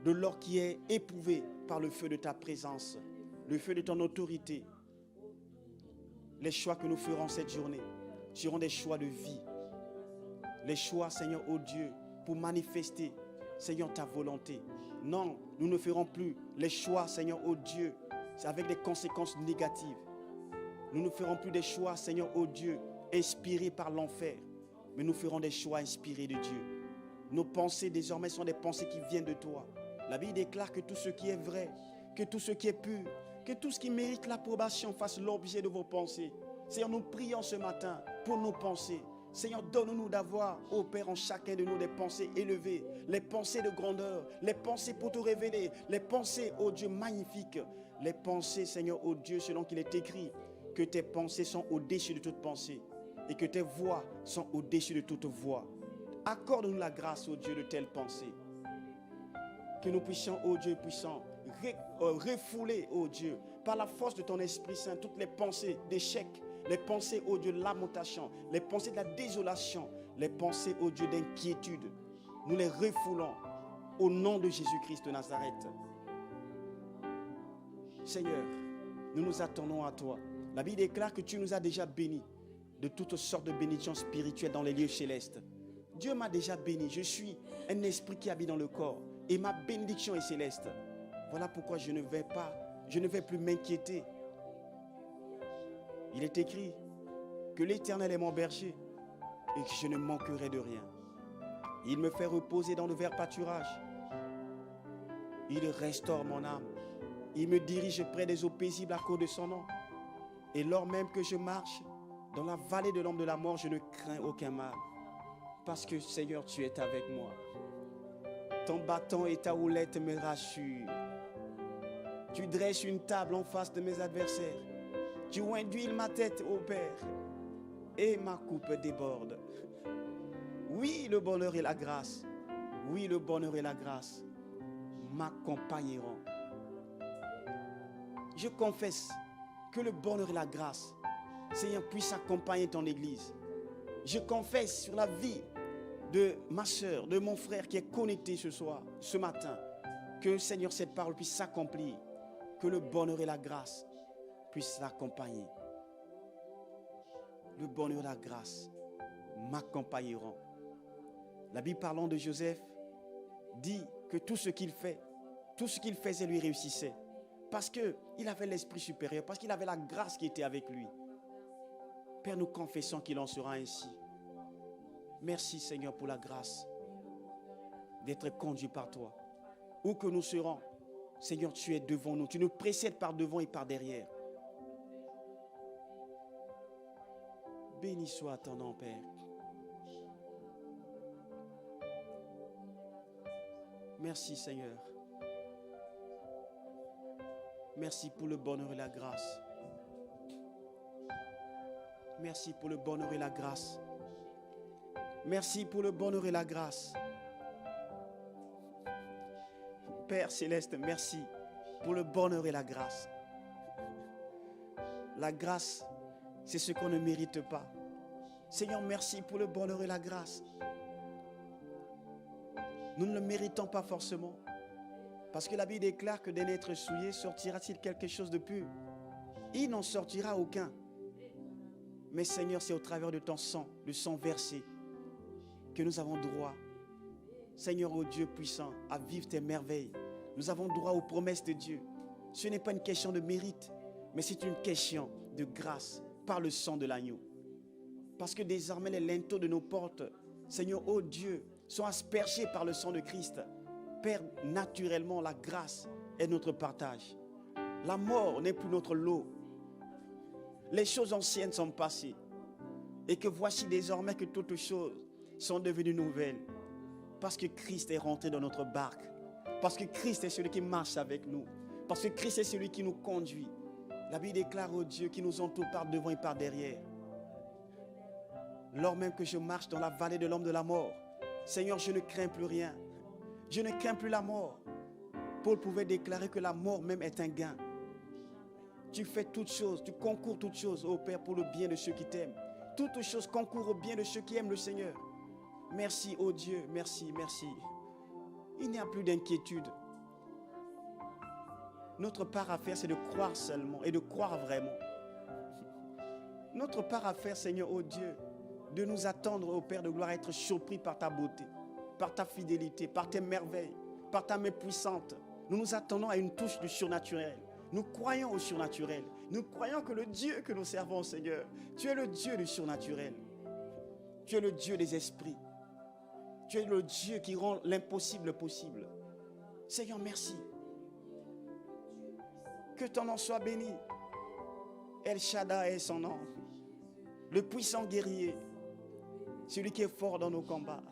De l'or qui est éprouvé par le feu de ta présence. Le feu de ton autorité. Les choix que nous ferons cette journée seront des choix de vie. Les choix, Seigneur, ô Dieu, pour manifester, Seigneur, ta volonté. Non, nous ne ferons plus les choix, Seigneur, ô Dieu, avec des conséquences négatives. Nous ne ferons plus des choix, Seigneur, ô Dieu, inspirés par l'enfer. Mais nous ferons des choix inspirés de Dieu. Nos pensées désormais sont des pensées qui viennent de toi. La Bible déclare que tout ce qui est vrai, que tout ce qui est pur, que tout ce qui mérite l'approbation fasse l'objet de vos pensées. Seigneur, nous prions ce matin pour nos pensées. Seigneur, donne-nous d'avoir, ô Père, en chacun de nous des pensées élevées, les pensées de grandeur, les pensées pour te révéler, les pensées, ô Dieu, magnifiques, les pensées, Seigneur, ô Dieu, selon qu'il est écrit, que tes pensées sont au-dessus de toute pensée et que tes voies sont au-dessus de toute voix. Accorde-nous la grâce, ô Dieu, de telles pensées. Que nous puissions, ô Dieu puissant, refouler, ô Dieu, par la force de ton Esprit Saint, toutes les pensées d'échec, les pensées, ô Dieu, de lamentation, les pensées de la désolation, les pensées, ô Dieu, d'inquiétude. Nous les refoulons au nom de Jésus-Christ de Nazareth. Seigneur, nous nous attendons à toi. La Bible déclare que tu nous as déjà bénis de toutes sortes de bénédictions spirituelles dans les lieux célestes. Dieu m'a déjà béni. Je suis un esprit qui habite dans le corps et ma bénédiction est céleste. Voilà pourquoi je ne vais plus m'inquiéter. Il est écrit que l'Éternel est mon berger et que je ne manquerai de rien. Il me fait reposer dans de verts pâturages. Il restaure mon âme. Il me dirige près des eaux paisibles à cause de son nom. Et lors même que je marche dans la vallée de l'ombre de la mort, je ne crains aucun mal. Parce que, Seigneur, tu es avec moi. Ton bâton et ta houlette me rassurent. Tu dresses une table en face de mes adversaires. Tu induis ma tête, ô Père, et ma coupe déborde. Oui, le bonheur et la grâce, oui, le bonheur et la grâce m'accompagneront. Je confesse que le bonheur et la grâce, Seigneur, puissent accompagner ton Église. Je confesse sur la vie de ma soeur, de mon frère qui est connecté ce matin, que, Seigneur, cette parole puisse s'accomplir, que le bonheur et la grâce puissent l'accompagner. Le bonheur et la grâce m'accompagneront. La Bible parlant de Joseph dit que tout ce qu'il faisait lui réussissait. Parce qu'il avait l'esprit supérieur, parce qu'il avait la grâce qui était avec lui. Père, nous confessons qu'il en sera ainsi. Merci Seigneur pour la grâce d'être conduit par toi. Où que nous serons, Seigneur, tu es devant nous. Tu nous précèdes par devant et par derrière. Béni soit ton nom, Père. Merci Seigneur. Merci pour le bonheur et la grâce. Merci pour le bonheur et la grâce. Merci pour le bonheur et la grâce. Père Céleste, merci pour le bonheur et la grâce. La grâce, c'est ce qu'on ne mérite pas. Seigneur, merci pour le bonheur et la grâce. Nous ne le méritons pas forcément. Parce que la Bible déclare que d'un être souillé sortira-t-il quelque chose de pur? Il n'en sortira aucun. Mais Seigneur, c'est au travers de ton sang, le sang versé, que nous avons droit, Seigneur, ô Dieu puissant, à vivre tes merveilles. Nous avons droit aux promesses de Dieu. Ce n'est pas une question de mérite, mais c'est une question de grâce par le sang de l'agneau. Parce que désormais les linteaux de nos portes, Seigneur, ô Dieu, sont aspergés par le sang de Christ. Père, naturellement, la grâce est notre partage. La mort n'est plus notre lot. Les choses anciennes sont passées. Et que voici désormais que toutes choses sont devenues nouvelles. Parce que Christ est rentré dans notre barque. Parce que Christ est celui qui marche avec nous. Parce que Christ est celui qui nous conduit. La Bible déclare au Dieu qui nous entoure par devant et par derrière. Lors même que je marche dans la vallée de l'ombre de la mort, Seigneur, je ne crains plus rien. Je ne crains plus la mort. Paul pouvait déclarer que la mort même est un gain. Tu fais toutes choses, tu concours toutes choses, ô Père, pour le bien de ceux qui t'aiment. Toutes choses concourent au bien de ceux qui aiment le Seigneur. Merci, ô Dieu, merci, merci. Il n'y a plus d'inquiétude. Notre part à faire, c'est de croire seulement et de croire vraiment. Notre part à faire, Seigneur, ô Dieu, de nous attendre, ô Père de gloire, à être surpris par ta beauté, par ta fidélité, par tes merveilles, par ta main puissante. Nous nous attendons à une touche du surnaturel. Nous croyons au surnaturel. Nous croyons que le Dieu que nous servons, Seigneur, tu es le Dieu du surnaturel. Tu es le Dieu des esprits. Tu es le Dieu qui rend l'impossible possible. Seigneur, merci. Que ton nom soit béni. El Shaddai est son nom. Le puissant guerrier. Celui qui est fort dans nos combats.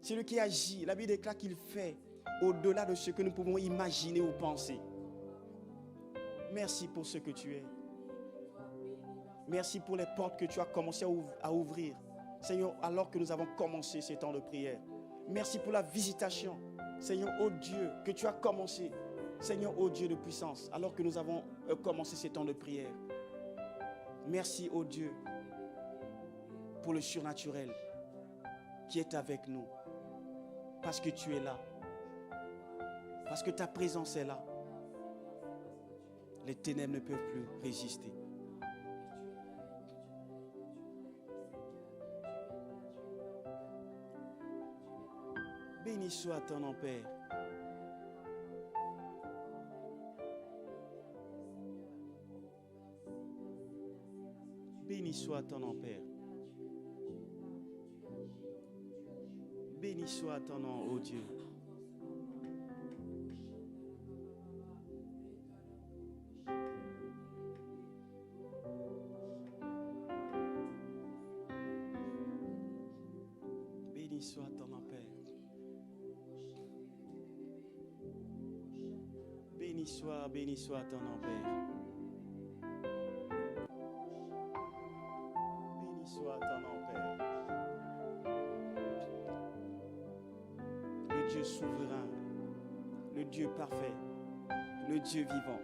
Celui qui agit. La Bible déclare qu'il fait au-delà de ce que nous pouvons imaginer ou penser. Merci pour ce que tu es. Merci pour les portes que tu as commencé à ouvrir. Seigneur, alors que nous avons commencé ces temps de prière. Merci pour la visitation. Seigneur, ô Dieu, que tu as commencé. Seigneur, ô Dieu de puissance, alors que nous avons commencé ces temps de prière. Merci, ô Dieu, pour le surnaturel qui est avec nous. Parce que tu es là. Parce que ta présence est là. Les ténèbres ne peuvent plus résister. Béni soit ton nom, Père. Béni soit ton nom, Père. Béni soit ton nom, ô Dieu. Béni soit ton nom, Père. Béni soit ton nom, Père. Béni soit ton nom, Père. Le Dieu souverain, le Dieu parfait, le Dieu vivant.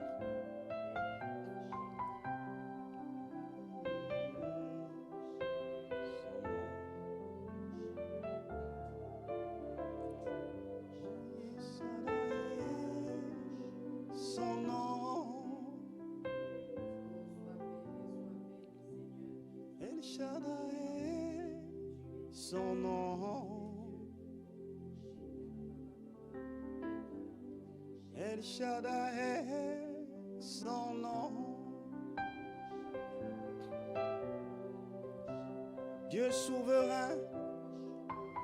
Son nom, El Shaddai, son nom, Dieu souverain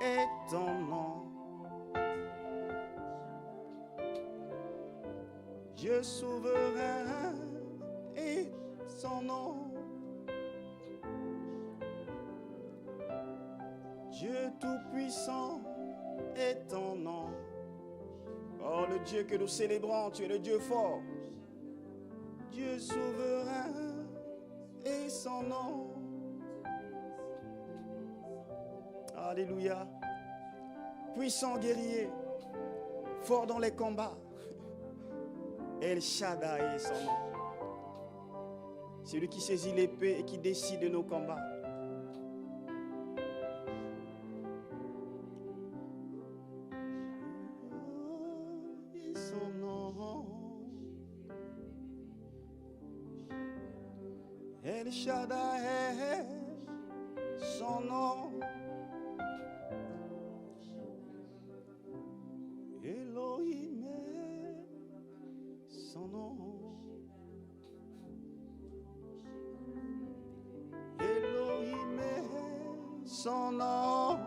est ton nom, Dieu souverain est son nom. Dieu tout-puissant est ton nom. Oh, le Dieu que nous célébrons, tu es le Dieu fort. Dieu souverain est son nom. Alléluia. Puissant guerrier, fort dans les combats. El Shaddai est son nom. C'est lui qui saisit l'épée et qui décide de nos combats. El Shaddai, son nom. Elohim, son nom. Elohim, son nom.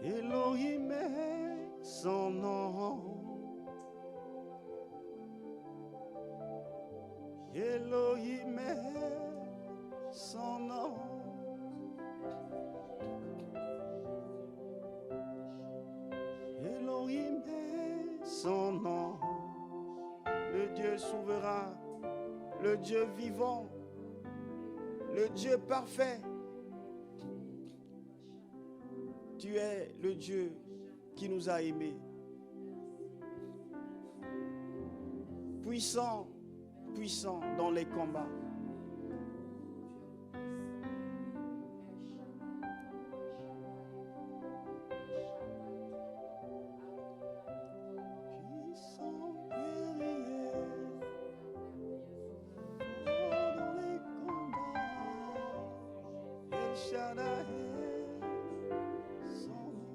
Elohim, son nom. Elohim, son nom. Elohim, son nom. Le Dieu souverain, le Dieu vivant, le Dieu parfait. Tu es le Dieu qui nous a aimés. Puissant, puissant dans les combats. Puissant guerrier, fort dans les combats. El Shaddai, son nom.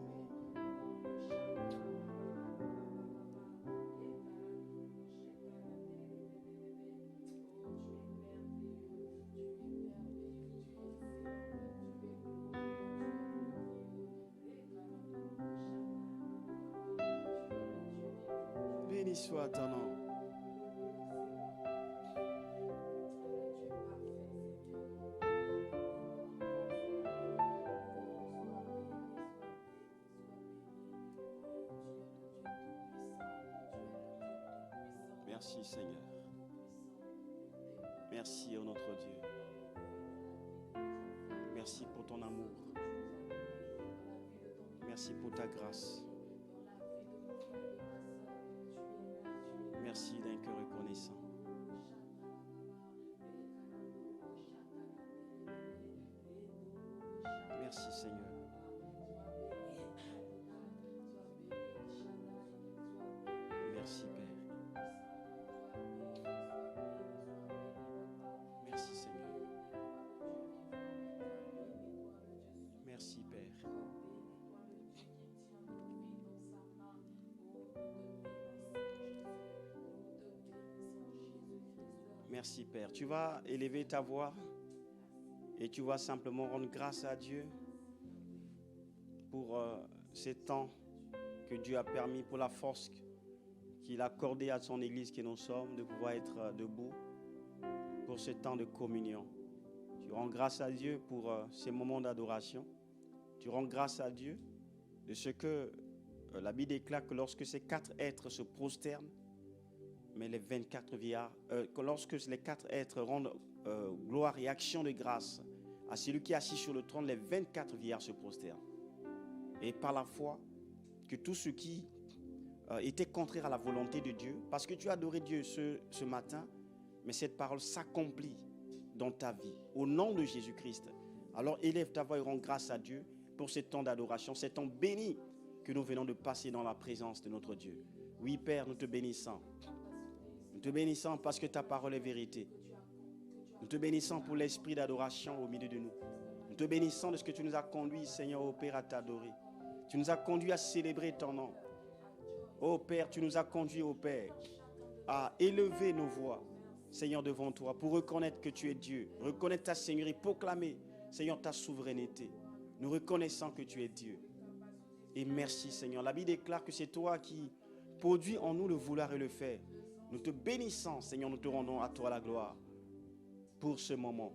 Béni soit ton nom. Merci Seigneur. Merci, oh notre Dieu. Merci pour ton amour. Merci pour ta grâce. Merci d'un cœur reconnaissant. Merci Seigneur. Merci Père. Merci Seigneur. Merci Père. Merci Père. Tu vas élever ta voix et tu vas simplement rendre grâce à Dieu pour ces temps que Dieu a permis, pour la force qu'il a accordée à son Église que nous sommes, de pouvoir être debout pour ce temps de communion. Tu rends grâce à Dieu pour ces moments d'adoration. Tu rends grâce à Dieu de ce que la Bible déclare que lorsque ces 4 êtres se prosternent, mais les 24 vieillards, lorsque les 4 êtres rendent gloire et action de grâce à celui qui est assis sur le trône, les 24 vieillards se prosternent. Et par la foi, que tout ce qui était contraire à la volonté de Dieu, parce que tu as adoré Dieu ce matin, mais cette parole s'accomplit dans ta vie, au nom de Jésus-Christ. Alors élève ta voix et rends grâce à Dieu pour ce temps d'adoration, ce temps béni que nous venons de passer dans la présence de notre Dieu. Oui Père, nous te bénissons. Nous te bénissons parce que ta parole est vérité. Nous te bénissons pour l'esprit d'adoration au milieu de nous. Nous te bénissons de ce que tu nous as conduits, Seigneur, ô Père, à t'adorer. Tu nous as conduits à célébrer ton nom. Ô Père, tu nous as conduits, ô Père, à élever nos voix, Seigneur, devant toi, pour reconnaître que tu es Dieu, reconnaître ta Seigneurie, proclamer, Seigneur, ta souveraineté. Nous reconnaissons que tu es Dieu. Et merci, Seigneur. La Bible déclare que c'est toi qui produis en nous le vouloir et le faire. Nous te bénissons, Seigneur, nous te rendons à toi la gloire pour ce moment.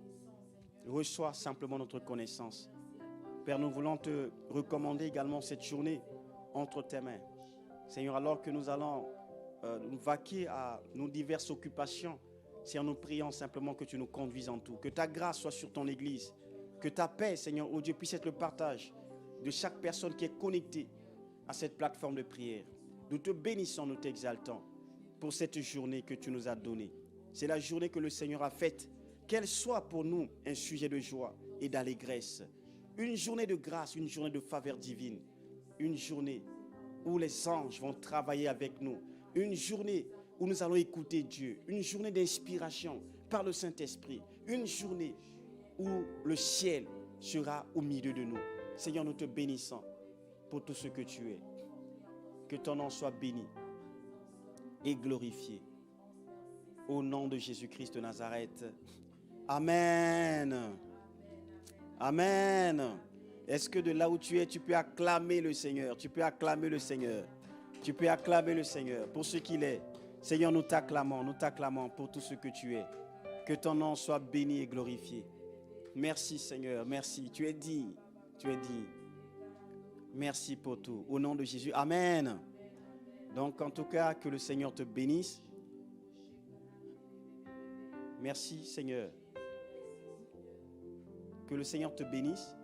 Reçois simplement notre connaissance. Père, nous voulons te recommander également cette journée entre tes mains. Seigneur, alors que nous allons nous vaquer à nos diverses occupations, Seigneur, nous prions simplement que tu nous conduises en tout. Que ta grâce soit sur ton Église. Que ta paix, Seigneur, oh Dieu, puisse être le partage de chaque personne qui est connectée à cette plateforme de prière. Nous te bénissons, nous t'exaltons pour cette journée que tu nous as donnée. C'est la journée que le Seigneur a faite. Qu'elle soit pour nous un sujet de joie et d'allégresse. Une journée de grâce, une journée de faveur divine. Une journée où les anges vont travailler avec nous. Une journée où nous allons écouter Dieu. Une journée d'inspiration par le Saint-Esprit. Une journée où le ciel sera au milieu de nous. Seigneur, nous te bénissons pour tout ce que tu es. Que ton nom soit béni et glorifié. Au nom de Jésus-Christ de Nazareth. Amen. Amen. Est-ce que de là où tu es, tu peux acclamer le Seigneur? Tu peux acclamer le Seigneur. Tu peux acclamer le Seigneur pour ce qu'il est. Seigneur, nous t'acclamons pour tout ce que tu es. Que ton nom soit béni et glorifié. Merci Seigneur, merci. Tu es digne, tu es digne. Merci pour tout. Au nom de Jésus, amen. Donc en tout cas, que le Seigneur te bénisse. Merci Seigneur. Que le Seigneur te bénisse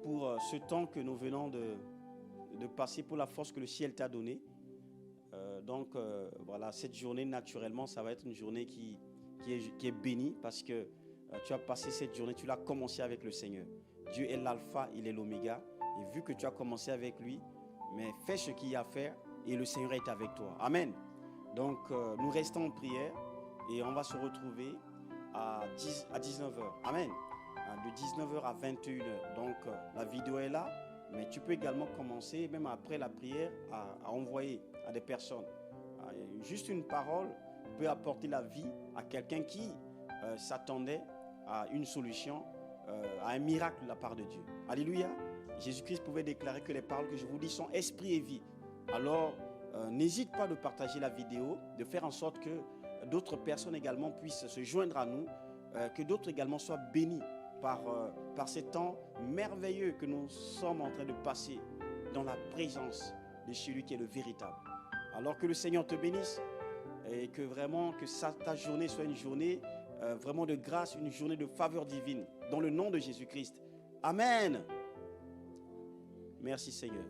pour ce temps que nous venons de passer, pour la force que le ciel t'a donnée. Voilà, cette journée, naturellement, ça va être une journée qui est bénie parce que tu as passé cette journée, tu l'as commencé avec le Seigneur. Dieu est l'alpha, il est l'oméga. Et vu que tu as commencé avec lui, mais fais ce qu'il y a à faire et le Seigneur est avec toi. Amen. Donc, nous restons en prière et on va se retrouver à 19h. Amen. De 19h à 21h. Donc, la vidéo est là, mais tu peux également commencer, même après la prière, à envoyer à des personnes. Juste une parole peut apporter la vie à quelqu'un qui s'attendait à une solution, à un miracle de la part de Dieu. Alléluia. Jésus-Christ pouvait déclarer que les paroles que je vous dis sont esprit et vie. Alors, n'hésite pas de partager la vidéo, de faire en sorte que d'autres personnes également puissent se joindre à nous, que d'autres également soient bénis par ces temps merveilleux que nous sommes en train de passer dans la présence de celui qui est le véritable. Alors que le Seigneur te bénisse, et que vraiment ta journée soit une journée vraiment de grâce, une journée de faveur divine, dans le nom de Jésus-Christ. Amen. Merci Seigneur.